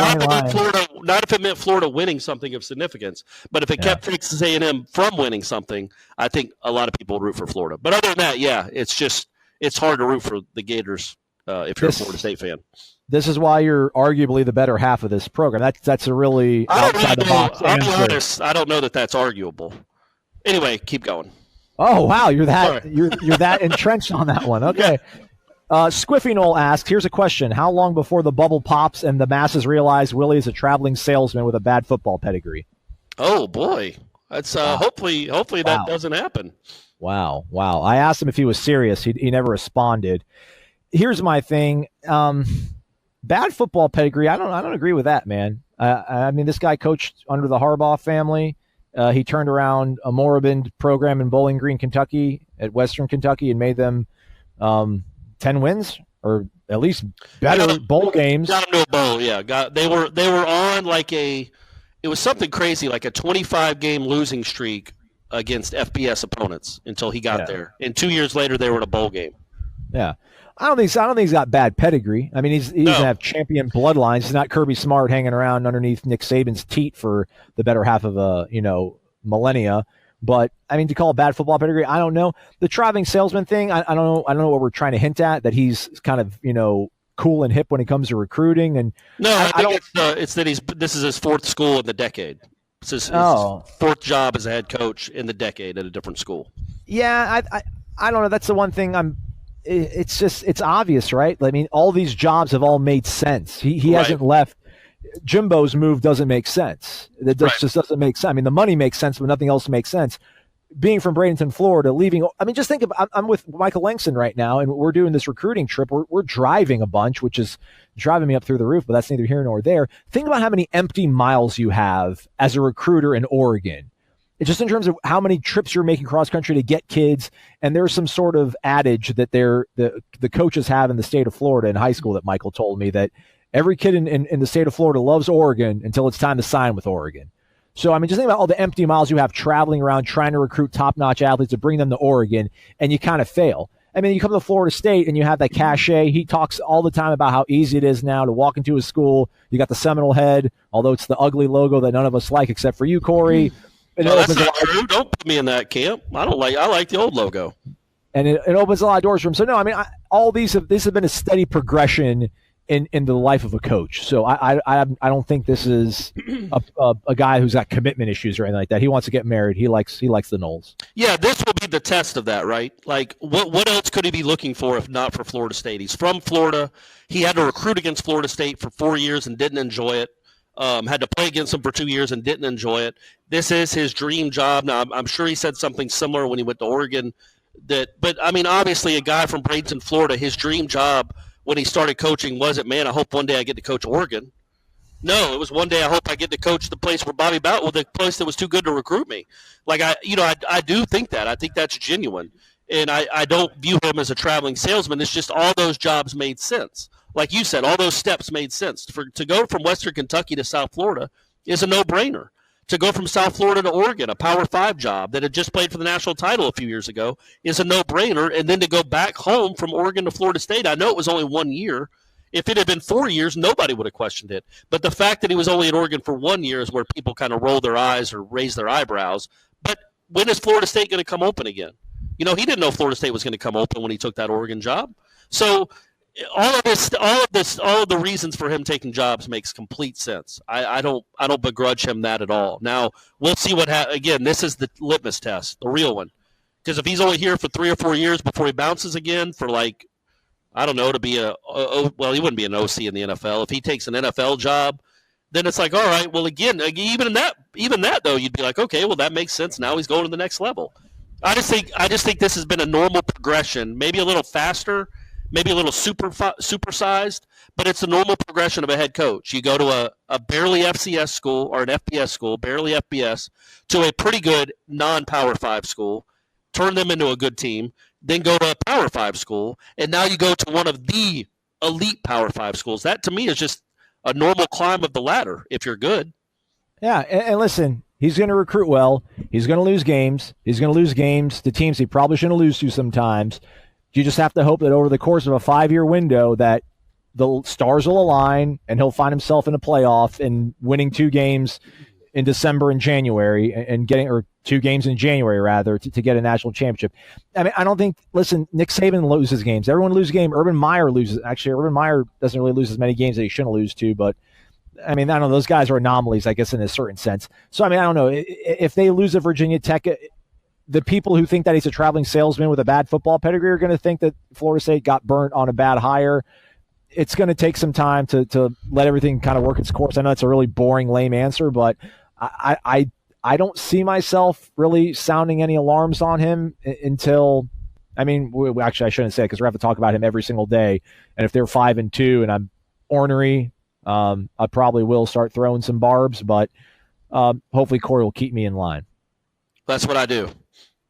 it meant Florida winning something of significance, but if it kept Texas A&M from winning something, I think a lot of people would root for Florida. But other than that, it's hard to root for the Gators if you're a Florida State fan. This is why you're arguably the better half of this program. That's a really outside the box answer. I'll be honest, I don't know that that's arguable. Anyway, keep going. Oh wow, you're that entrenched on that one. Okay. Squiffy Knoll asks, here's a question. How long before the bubble pops and the masses realize Willie is a traveling salesman with a bad football pedigree? Oh, boy. That's hopefully that doesn't happen. Wow. I asked him if he was serious. He never responded. Here's my thing. Bad football pedigree, I don't agree with that, man. I mean, this guy coached under the Harbaugh family. He turned around a moribund program in Bowling Green, Kentucky, at Western Kentucky, and made them 10 wins, or at least better bowl games. Got them to a bowl, yeah. They were on it was something crazy, like a 25-game losing streak against FBS opponents until he got there. And 2 years later, they were in a bowl game. Yeah. I don't think he's got bad pedigree. I mean, he doesn't have champion bloodlines. He's not Kirby Smart hanging around underneath Nick Saban's teat for the better half of millennia. But I mean, to call it bad football pedigree, I don't know. The traveling salesman thing, I don't know. I don't know what we're trying to hint at, that he's kind of, cool and hip when it comes to recruiting. And no, I think it's that this is his fourth school in the decade. It's his fourth job as a head coach in the decade at a different school. Yeah, I don't know. That's the one thing it's obvious, right? I mean, all these jobs have all made sense. He hasn't left. Jimbo's move doesn't make sense. Just doesn't make sense. I mean, the money makes sense, but nothing else makes sense. Being from Bradenton, Florida, leaving. I mean, just think of. I'm with Michael Langston right now, and we're doing this recruiting trip. We're driving a bunch, which is driving me up through the roof, but that's neither here nor there. Think about how many empty miles you have as a recruiter in Oregon. It's just in terms of how many trips you're making cross country to get kids. And there's some sort of adage that the coaches have in the state of Florida in high school that Michael told me, that every kid in the state of Florida loves Oregon until it's time to sign with Oregon. So, I mean, just think about all the empty miles you have traveling around trying to recruit top-notch athletes to bring them to Oregon, and you kind of fail. I mean, you come to Florida State and you have that cachet. He talks all the time about how easy it is now to walk into his school. You got the Seminole head, although it's the ugly logo that none of us like except for you, Corey. No, that's not true. Don't put me in that camp. I like the old logo. And it opens a lot of doors for him. So, no, I mean, all these have been a steady progression in the life of a coach. So I don't think this is a guy who's got commitment issues or anything like that. He wants to get married. He likes the Noles. Yeah, this will be the test of that, right? Like, what else could he be looking for if not for Florida State? He's from Florida. He had to recruit against Florida State for 4 years and didn't enjoy it. Had to play against them for 2 years and didn't enjoy it. This is his dream job. Now, I'm sure he said something similar when he went to Oregon. But I mean, obviously, a guy from Bradenton, Florida, his dream job when he started coaching wasn't, man, I hope one day I get to coach Oregon. No, it was one day I hope I get to coach the place where Bobby Bowden, well, the place that was too good to recruit me. Like, I do think that. I think that's genuine. And I don't view him as a traveling salesman. It's just all those jobs made sense. Like you said, all those steps made sense. To go from Western Kentucky to South Florida is a no-brainer. To go from South Florida to Oregon, a Power 5 job that had just played for the national title a few years ago, is a no-brainer. And then to go back home from Oregon to Florida State, I know it was only 1 year. If it had been 4 years, nobody would have questioned it. But the fact that he was only at Oregon for 1 year is where people kind of roll their eyes or raise their eyebrows. But when is Florida State going to come open again? He didn't know Florida State was going to come open when he took that Oregon job. So all of the reasons for him taking jobs makes complete sense. I don't begrudge him that at all. Now we'll see what again. This is the litmus test, the real one, because if he's only here for 3 or 4 years before he bounces again for, like, I don't know, to be he wouldn't be an OC in the NFL. If he takes an NFL job, then it's like, all right, well, again, even that though, you'd be like, okay, well, that makes sense. Now he's going to the next level. I just think this has been a normal progression, maybe a little faster, maybe a little supersized, but it's a normal progression of a head coach. You go to a barely FCS school or an FBS school, barely FBS, to a pretty good non-Power 5 school, turn them into a good team, then go to a Power 5 school, and now you go to one of the elite Power 5 schools. That, to me, is just a normal climb of the ladder if you're good. Yeah, and listen, he's going to recruit well. He's going to lose games. He's going to lose games to teams he probably shouldn't lose to sometimes. You just have to hope that over the course of a 5-year window that the stars will align and he'll find himself in a playoff and winning 2 games in December and January or 2 games in January, rather, to get a national championship. I mean, I don't think, listen, Nick Saban loses games. Everyone loses games. Urban Meyer loses. Actually, Urban Meyer doesn't really lose as many games that he shouldn't lose to, but I mean, I don't know. Those guys are anomalies, I guess, in a certain sense. So, I mean, I don't know. If they lose at Virginia Tech, the people who think that he's a traveling salesman with a bad football pedigree are going to think that Florida State got burnt on a bad hire. It's going to take some time to let everything kind of work its course. I know it's a really boring, lame answer, but I don't see myself really sounding any alarms on him until, I mean, actually, I shouldn't say it because we have to talk about him every single day. And if they're 5-2 and I'm ornery, I probably will start throwing some barbs, but hopefully Corey will keep me in line. That's what I do.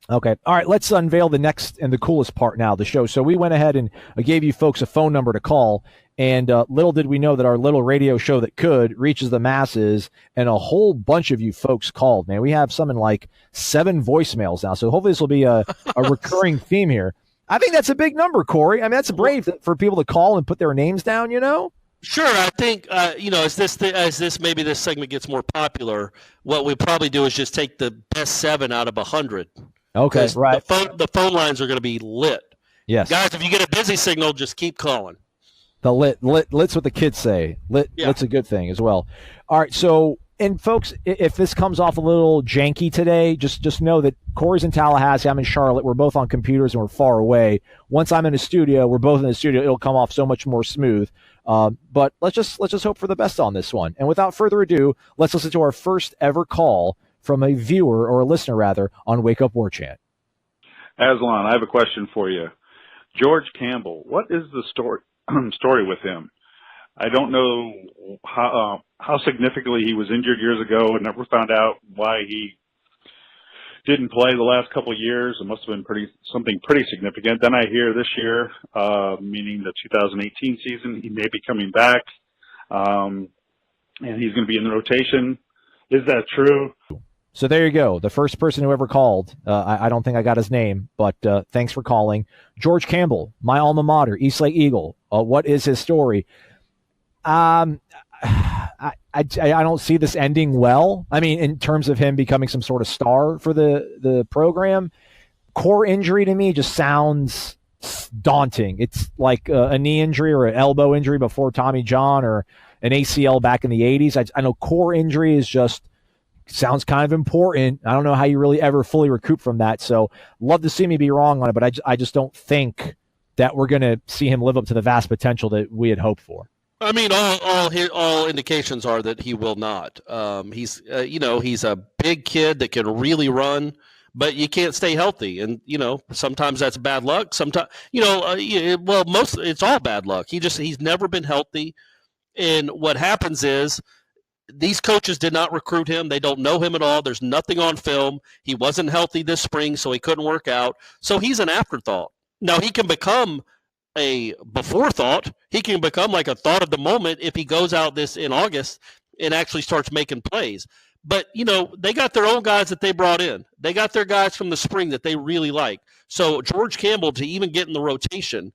Okay. All right. Let's unveil the next and the coolest part now of the show. So we went ahead and gave you folks a phone number to call. And little did we know that our little radio show that could reaches the masses, and a whole bunch of you folks called, man. We have something like 7 voicemails now. So hopefully this will be a recurring theme here. I think that's a big number, Corey. I mean, that's brave for people to call and put their names down, Sure, I think as this maybe this segment gets more popular, what we probably do is just take the best 7 out of 100 Okay, because right. the phone lines are going to be lit. Yes. Guys, if you get a busy signal, just keep calling. The lit's what the kids say. Yeah. Lit's a good thing as well. All right, so and folks, if this comes off a little janky today, just know that Corey's in Tallahassee, I'm in Charlotte. We're both on computers and we're far away. Once I'm in a studio, we're both in the studio. It'll come off so much more smooth. But let's just hope for the best on this one. And without further ado, let's listen to our first ever call from a viewer or a listener rather on Wake Up War Chant. Aslan, I have a question for you. George Campbell, what is the story with him? I don't know how significantly he was injured years ago and never found out why he didn't play the last couple of years. It must have been something pretty significant. Then I hear this year, meaning the 2018 season, he may be coming back, and he's going to be in the rotation. Is that true? So there you go. The first person who ever called. I don't think I got his name, but thanks for calling. George Campbell, my alma mater, Eastlake Eagle. What is his story? I don't see this ending well. I mean, in terms of him becoming some sort of star for the program. Core injury to me just sounds daunting. It's like a knee injury or an elbow injury before Tommy John or an ACL back in the 80s. I know core injury is just sounds kind of important. I don't know how you really ever fully recoup from that. So love to see me be wrong on it, but I just don't think that we're going to see him live up to the vast potential that we had hoped for. I mean, all indications are that he will not. He's a big kid that can really run, but you can't stay healthy, and sometimes that's bad luck. Sometimes it's all bad luck. He's never been healthy, and what happens is these coaches did not recruit him. They don't know him at all. There's nothing on film. He wasn't healthy this spring, so he couldn't work out. So he's an afterthought. Now he can become a before thought. He can become like a thought of the moment if he goes out this in August and actually starts making plays. But, they got their own guys that they brought in. They got their guys from the spring that they really like. So George Campbell, to even get in the rotation,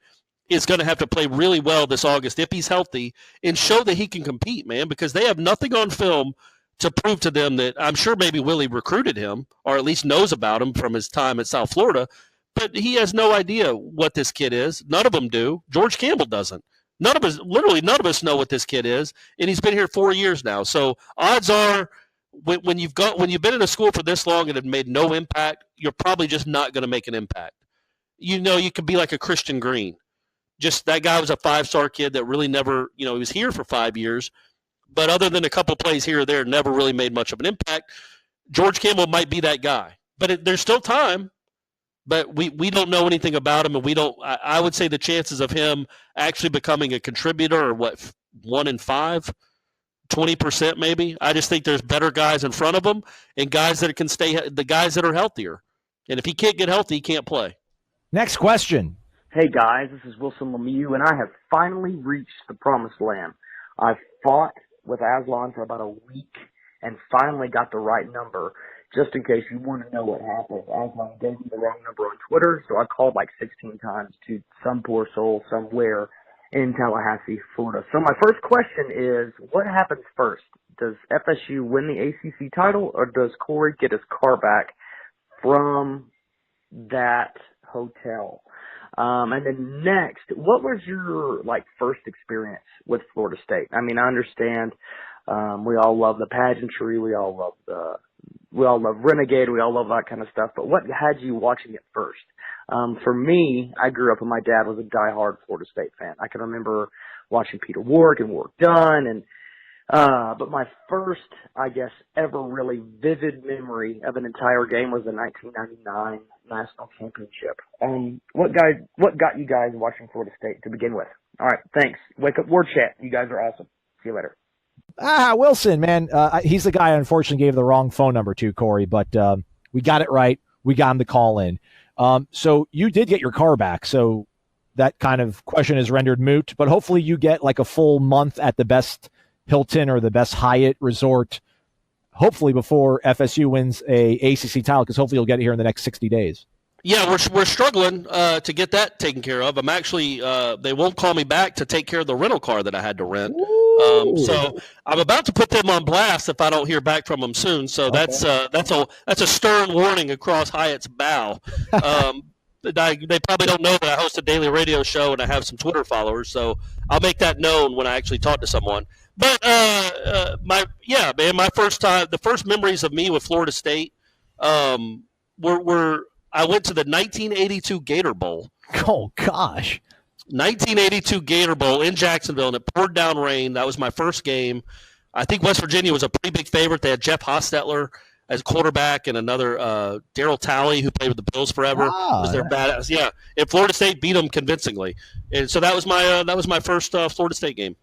is going to have to play really well this August if he's healthy and show that he can compete, man, because they have nothing on film to prove to them that I'm sure maybe Willie recruited him or at least knows about him from his time at South Florida. But he has no idea what this kid is. None of them do. George Campbell doesn't. None of us know what this kid is, and he's been here 4 years now. So odds are, when you've been in a school for this long and have made no impact, you're probably just not going to make an impact. You could be like a Christian Green. Just that guy was a 5-star kid that really never, he was here for 5 years, but other than a couple plays here or there, never really made much of an impact. George Campbell might be that guy, but there's still time. But we don't know anything about him, and we don't. I would say the chances of him actually becoming a contributor are 1 in 5, 20% maybe. I just think there's better guys in front of him and guys that can stay. The guys that are healthier, and if he can't get healthy, he can't play. Next question. Hey guys, this is Wilson Lemieux, and I have finally reached the promised land. I fought with Aslan for about a week and finally got the right number. Just in case you want to know what happened, Aslan gave me the wrong number on Twitter, so I called like 16 times to some poor soul somewhere in Tallahassee, Florida. So my first question is, what happens first? Does FSU win the ACC title, or does Corey get his car back from that hotel? And then next, what was your first experience with Florida State? I mean, I understand we all love the pageantry, we all love Renegade, we all love that kind of stuff, but what had you watching it first? For me, I grew up and my dad was a diehard Florida State fan. I can remember watching Peter Warrick and Warrick Dunn, but my first, I guess, ever really vivid memory of an entire game was the 1999 National Championship. What got you guys watching Florida State to begin with? All right, thanks. Wake Up Word Chat. You guys are awesome. See you later. Wilson, man, he's the guy I unfortunately gave the wrong phone number to, Corey, but we got it right. We got him to call in. So you did get your car back, so that kind of question is rendered moot, but hopefully you get like a full month at the best Hilton or the best Hyatt resort, hopefully before FSU wins a ACC title, because hopefully you'll get it here in the next 60 days. Yeah, we're struggling to get that taken care of. I'm actually they won't call me back to take care of the rental car that I had to rent. So I'm about to put them on blast if I don't hear back from them soon. So that's a stern warning across Hyatt's bow. They probably don't know that I host a daily radio show and I have some Twitter followers, so I'll make that known when I actually talk to someone. But my the first memories of me with Florida State were I went to the 1982 Gator Bowl. Oh gosh. 1982 Gator Bowl in Jacksonville, and it poured down rain. That was my first game. I think West Virginia was a pretty big favorite. They had Jeff Hostetler as quarterback and another Darryl Talley, who played with the Bills forever, was their badass. Yeah, and Florida State beat them convincingly. And so that was my first Florida State game.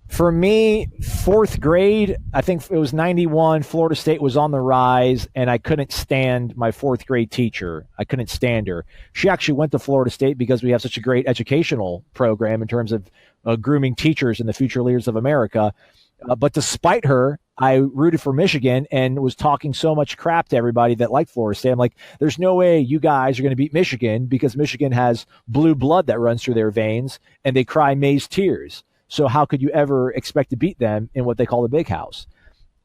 For me, fourth grade, I think it was 91, Florida State was on the rise, and I couldn't stand my fourth grade teacher. I couldn't stand her. She actually went to Florida State because we have such a great educational program in terms of grooming teachers and the future leaders of America. But despite her, I rooted for Michigan and was talking so much crap to everybody that liked Florida State. I'm like, there's no way you guys are going to beat Michigan because Michigan has blue blood that runs through their veins, and they cry maize tears. So how could you ever expect to beat them in what they call the big house?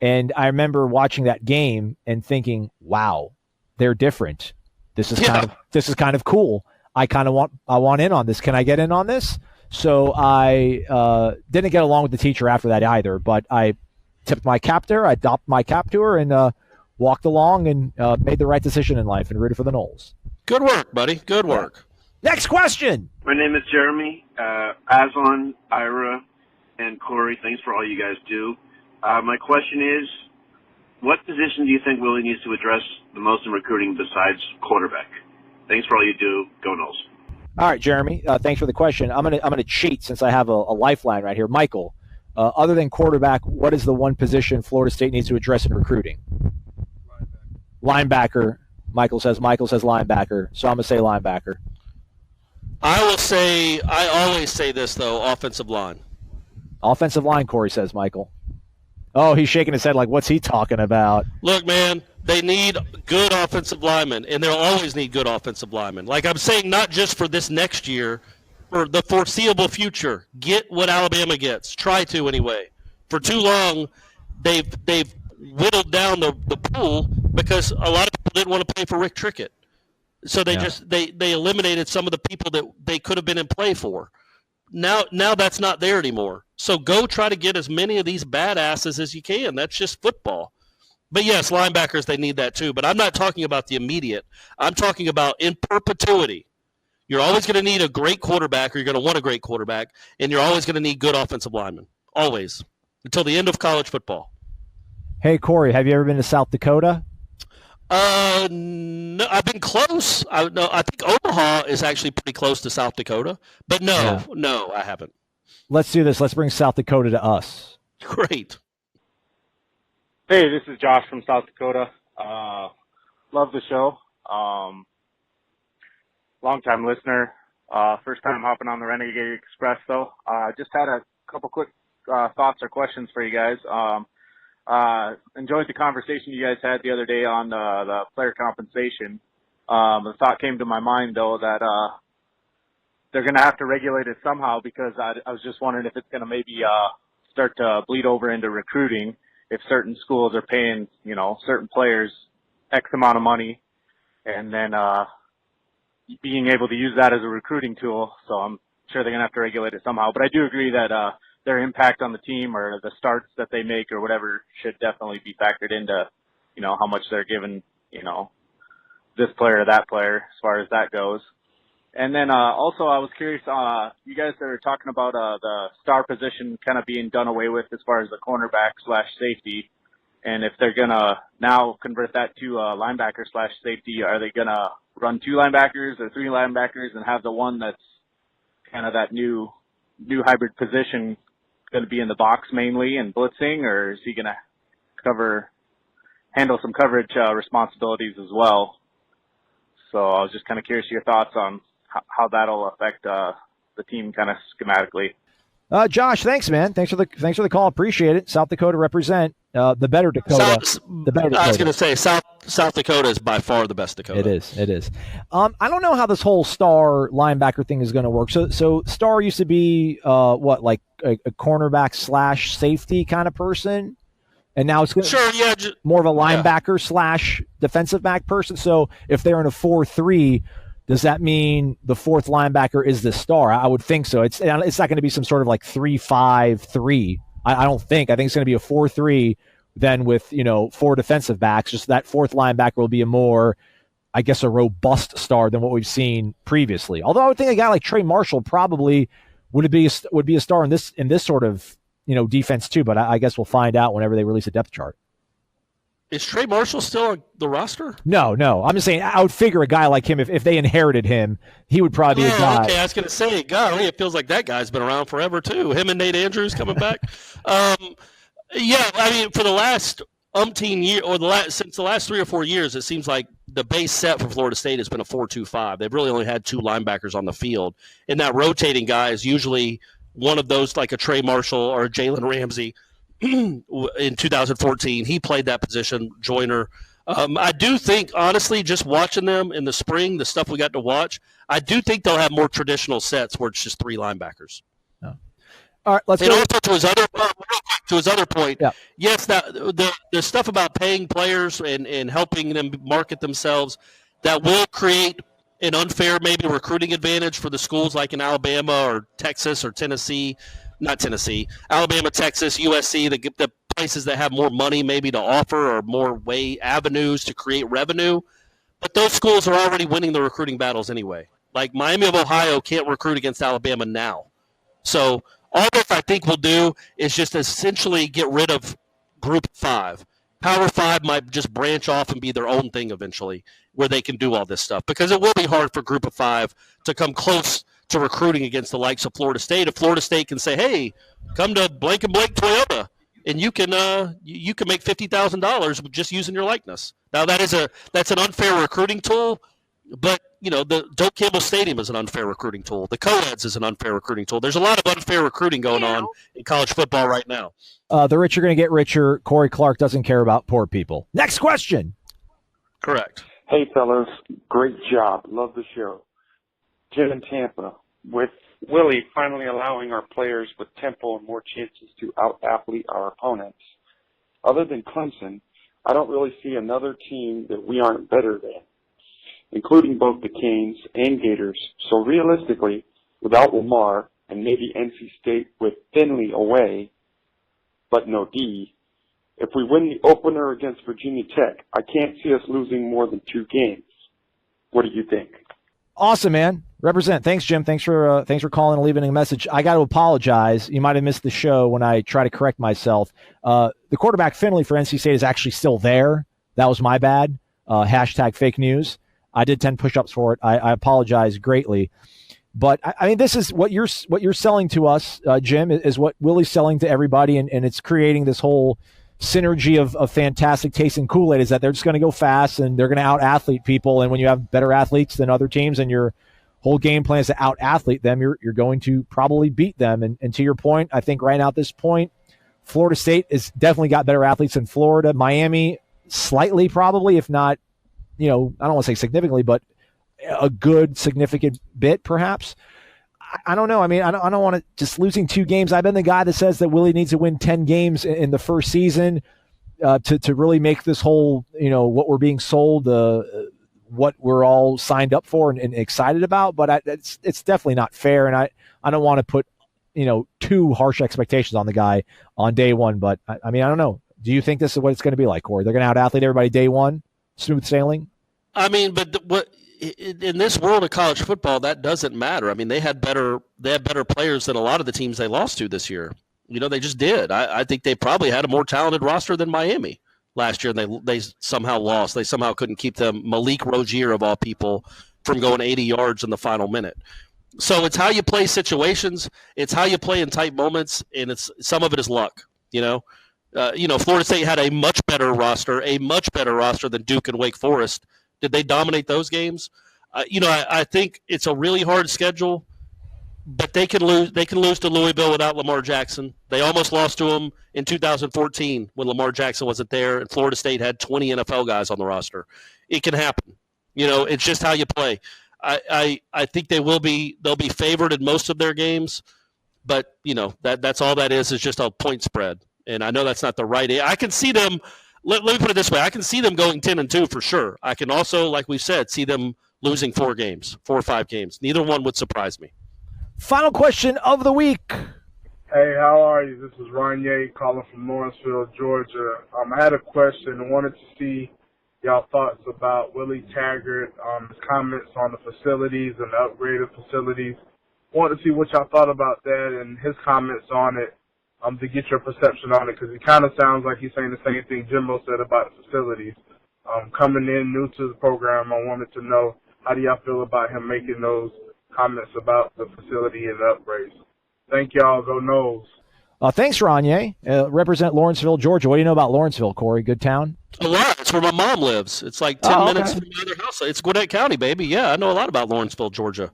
And I remember watching that game and thinking, wow, they're different. This is kind of cool. I want in on this. Can I get in on this? So I didn't get along with the teacher after that either, but I tipped my cap to her. I doffed my cap to her and walked along and made the right decision in life and rooted for the Noles. Good work, buddy. Good work. Next question. My name is Jeremy. Aslan, Ira, and Corey, thanks for all you guys do. My question is, what position do you think Willie needs to address the most in recruiting besides quarterback? Thanks for all you do. Go Noles. All right, Jeremy. Thanks for the question. I'm gonna cheat since I have a lifeline right here. Michael, other than quarterback, what is the one position Florida State needs to address in recruiting? Linebacker. Michael says linebacker. So I'm gonna say linebacker. I always say this, though, offensive line. Offensive line, Corey says, Michael. Oh, he's shaking his head like, what's he talking about? Look, man, they need good offensive linemen, and they'll always need good offensive linemen. Like I'm saying, not just for this next year, for the foreseeable future. Get what Alabama gets. Try to, anyway. For too long, they've whittled down the pool because a lot of people didn't want to pay for Rick Trickett. So they they eliminated some of the people that they could have been in play for. Now that's not there anymore. So go try to get as many of these badasses as you can. That's just football. But yes, linebackers, they need that too. But I'm not talking about the immediate. I'm talking about in perpetuity. You're always going to need a great quarterback, or you're going to want a great quarterback, and you're always going to need good offensive linemen. Always. Until the end of college football. Hey, Corey, have you ever been to South Dakota? No, I've been close. I think Omaha is actually pretty close to South Dakota, but no, I haven't. Let's do this. Let's bring South Dakota to us. Great. Hey, this is Josh from South Dakota. Love the show. Long-time listener. First time hopping on the Renegade Express, though. Just had a couple quick thoughts or questions for you guys. Enjoyed the conversation you guys had the other day on the player compensation. The thought came to my mind, though, that they're going to have to regulate it somehow, because I was just wondering if it's going to maybe start to bleed over into recruiting if certain schools are paying, certain players X amount of money, and then being able to use that as a recruiting tool. So I'm sure they're going to have to regulate it somehow. But I do agree that their impact on the team or the starts that they make or whatever should definitely be factored into, how much they're giving, this player or that player as far as that goes. And then also I was curious, you guys are talking about the star position kind of being done away with as far as the cornerback/safety. And if they're going to now convert that to linebacker/safety, are they going to run 2 linebackers or 3 linebackers and have the one that's kind of that new hybrid position going to be in the box mainly and blitzing, or is he going to handle some coverage responsibilities as well? So I was just kind of curious your thoughts on how that'll affect the team kind of schematically. Josh, thanks, man. Thanks for the call. Appreciate it. South Dakota represent. The better Dakota. The better Dakota. I was going to say South Dakota is by far the best Dakota. It is. I don't know how this whole star linebacker thing is going to work. So star used to be like a cornerback / safety kind of person, and now it's more of a linebacker / defensive back person. So if they're in a 4-3, does that mean the fourth linebacker is the star? I would think so. It's not going to be some sort of like 3-5-3. I don't think. I think it's going to be a 4-3 then with, 4 defensive backs. Just that fourth linebacker will be a more, I guess, a robust star than what we've seen previously. Although I would think a guy like Trey Marshall probably would be a star in this sort of, defense too. But I guess we'll find out whenever they release a depth chart. Is Trey Marshall still on the roster? No. I'm just saying I would figure a guy like him, if they inherited him, he would probably be a guy. Okay, I was going to say, golly, it feels like that guy's been around forever too. Him and Nate Andrews coming back. Yeah, I mean, for the last umpteen year, since the last 3 or 4 years, it seems like the base set for Florida State has been a 4-2-5. They've really only had 2 linebackers on the field, and that rotating guy is usually one of those, like a Trey Marshall or a Jalen Ramsey. In 2014, he played that position, Joyner. I do think, honestly, just watching them in the spring, the stuff we got to watch, I do think they'll have more traditional sets where it's just 3 linebackers. Oh. All right, let's go. Also, to his other point, yes, that the stuff about paying players and helping them market themselves, that will create an unfair maybe recruiting advantage for the schools like in Alabama or Texas or Tennessee. Not Tennessee, Alabama, Texas, USC, the places that have more money maybe to offer or more avenues to create revenue. But those schools are already winning the recruiting battles anyway. Like Miami of Ohio can't recruit against Alabama now. So all this I think will do is just essentially get rid of Group 5. Power 5 might just branch off and be their own thing eventually where they can do all this stuff. Because it will be hard for Group of 5 to come close to recruiting against the likes of Florida State. If Florida State can say, hey, come to blank and blank Toyota, and you can make $50,000 just using your likeness. Now that's an unfair recruiting tool, but the Doak Campbell Stadium is an unfair recruiting tool. The co-eds is an unfair recruiting tool. There's a lot of unfair recruiting going on in college football right now. The rich are going to get richer. Corey Clark doesn't care about poor people. Next question. Correct. Hey, fellas. Great job. Love the show. Jim in Tampa. With Willie finally allowing our players with tempo and more chances to out-athlete our opponents, other than Clemson, I don't really see another team that we aren't better than, including both the Canes and Gators. So realistically, without Lamar and maybe NC State with Finley away, but no D, if we win the opener against Virginia Tech, I can't see us losing more than 2 games. What do you think? Awesome, man. Represent. Thanks, Jim. Thanks for calling and leaving a message. I got to apologize. You might have missed the show when I try to correct myself. The quarterback Finley for NC State is actually still there. That was my bad. Hashtag fake news. I did 10 push-ups for it. I apologize greatly. But I mean, this is what you're selling to us, Jim, is what Willie's selling to everybody, and it's creating this whole synergy of fantastic taste and Kool-Aid, is that they're just going to go fast and they're going to out-athlete people. And when you have better athletes than other teams and your whole game plan is to out-athlete them, you're going to probably beat them. And to your point, I think right now at this point, Florida State has definitely got better athletes than Florida. Miami, slightly probably, if not, I don't want to say significantly, but a good significant bit perhaps. I don't know. I mean, I don't want to just losing 2 games. I've been the guy that says that Willie needs to win 10 games in the first season to really make this whole, what we're being sold, what we're all signed up for and excited about. But it's definitely not fair. And I don't want to put, too harsh expectations on the guy on day one. But I mean, I don't know. Do you think this is what it's going to be like, Corey? They're going to out-athlete everybody day one? Smooth sailing? I mean, but what in this world of college football, that doesn't matter. I mean, they had better players than a lot of the teams they lost to this year. They just did. I think they probably had a more talented roster than Miami last year. They somehow lost. They somehow couldn't keep them, Malik Rozier of all people, from going 80 yards in the final minute. So it's how you play situations. It's how you play in tight moments, and some of it is luck. Florida State had a much better roster than Duke and Wake Forest. Did they dominate those games? I think it's a really hard schedule. but they can lose. They can lose to Louisville without Lamar Jackson. They almost lost to them in 2014 when Lamar Jackson wasn't there, and Florida State had 20 NFL guys on the roster. It can happen. It's just how you play. I think they'll be favored in most of their games, but that's all that is just a point spread. And I know that's not the right. I can see them. Let me put it this way: I can see them going 10-2 for sure. I can also, like we've said, see them losing 4 or 5 games. Neither one would surprise me. Final question of the week. Hey, how are you? This is Ranye calling from Lawrenceville, Georgia. I had a question and wanted to see y'all thoughts about Willie Taggart, his comments on the facilities and the upgraded facilities. Wanted to see what y'all thought about that and his comments on it, to get your perception on it, because it kind of sounds like he's saying the same thing Jimbo said about the facilities. Coming in new to the program, I wanted to know, how do y'all feel about him making those comments about the facility and the upgrades? Thank y'all. Go Noles. Thanks, Ranye. Represent Lawrenceville, Georgia. What do you know about Lawrenceville, Corey? Good town? A lot. It's where my mom lives. It's like 10 minutes from my other house. It's Gwinnett County, baby. Yeah, I know a lot about Lawrenceville, Georgia.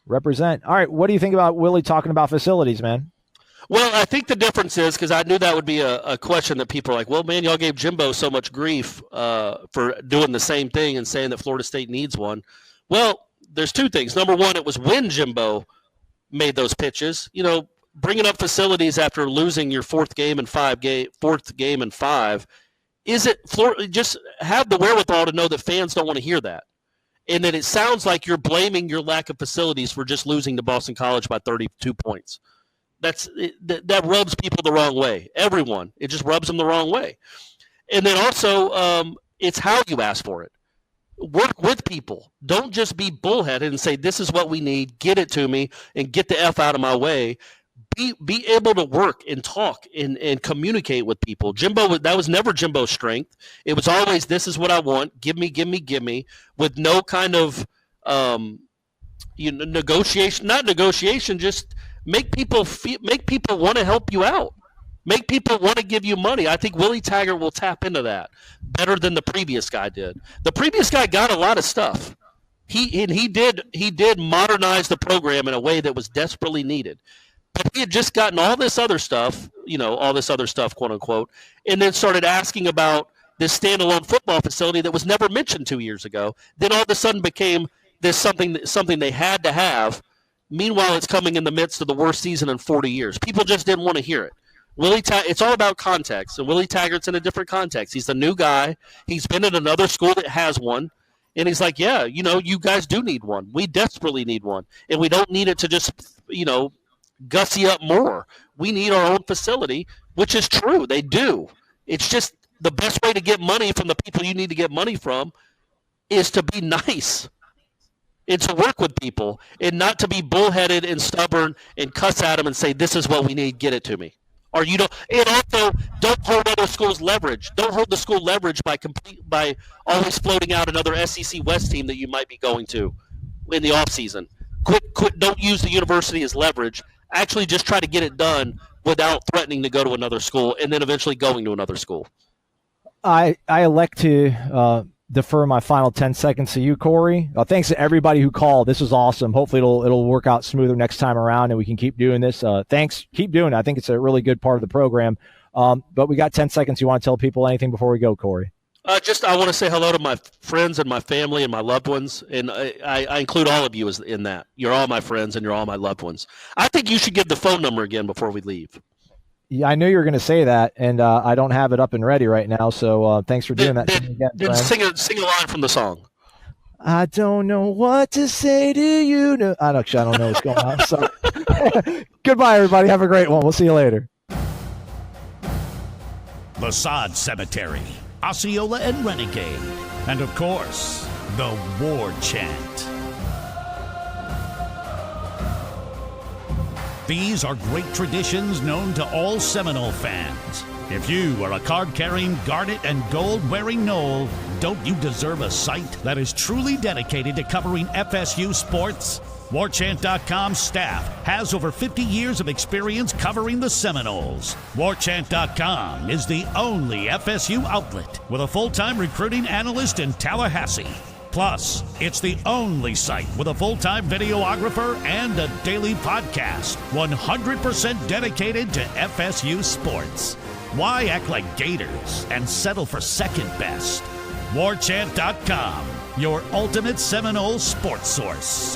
Represent. All right, what do you think about Willie talking about facilities, man? Well, I think the difference is, because I knew that would be a question that people are like, well, man, y'all gave Jimbo so much grief for doing the same thing and saying that Florida State needs one. Well, there's 2 things. Number one, it was when Jimbo made those pitches. Bringing up facilities after losing your fourth game in 5. Is it Florida? Just have the wherewithal to know that fans don't want to hear that, and that it sounds like you're blaming your lack of facilities for just losing to Boston College by 32 points. That rubs people the wrong way. Everyone, it just rubs them the wrong way. And then also, it's how you ask for it. Work with people. Don't just be bullheaded and say, this is what we need, get it to me, and get the F out of my way. Be able to work and talk and communicate with people. Jimbo, that was never Jimbo's strength. It was always, this is what I want, give me, with no kind of negotiation. Not negotiation, just make people want to help you out. Make people want to give you money. I think Willie Taggart will tap into that better than the previous guy did. The previous guy got a lot of stuff. He did modernize the program in a way that was desperately needed. But he had just gotten all this other stuff, quote unquote, and then started asking about this standalone football facility that was never mentioned 2 years ago. Then all of a sudden became this something they had to have. Meanwhile, it's coming in the midst of the worst season in 40 years. People just didn't want to hear it. It's all about context, and Willie Taggart's in a different context. He's the new guy. He's been at another school that has one, and he's like, yeah, you guys do need one. We desperately need one, and we don't need it to just, gussy up more. We need our own facility, which is true. They do. It's just the best way to get money from the people you need to get money from is to be nice and to work with people and not to be bullheaded and stubborn and cuss at them and say, this is what we need, get it to me. Or and also don't hold other schools leverage. Don't hold the school leverage by always floating out another SEC West team that you might be going to in the offseason. Quit. Don't use the university as leverage. Actually, just try to get it done without threatening to go to another school and then eventually going to another school. I elect to defer my final 10 seconds to you, Corey. Thanks to everybody who called. This was awesome. Hopefully it'll work out smoother next time around and we can keep doing this. Thanks. Keep doing it. I think it's a really good part of the program. But we got 10 seconds. You want to tell people anything before we go, Corey? I want to say hello to my friends and my family and my loved ones, and I include all of you in that. You're all my friends and you're all my loved ones. I think you should give the phone number again before we leave. Yeah, I knew you were going to say that, and I don't have it up and ready right now, so thanks for doing that. Then sing a line from the song. I don't know what to say to you. No, I don't know what's going on. So, goodbye, everybody. Have a great one. We'll see you later. The Sod Cemetery, Osceola and Renegade, and of course, the War Chant. These are great traditions known to all Seminole fans. If you are a card-carrying, garnet and gold-wearing Nole, don't you deserve a site that is truly dedicated to covering FSU sports? WarChant.com's staff has over 50 years of experience covering the Seminoles. WarChant.com is the only FSU outlet with a full-time recruiting analyst in Tallahassee. Plus, it's the only site with a full-time videographer and a daily podcast, 100% dedicated to FSU sports. Why act like Gators and settle for second best? WarChant.com, your ultimate Seminole sports source.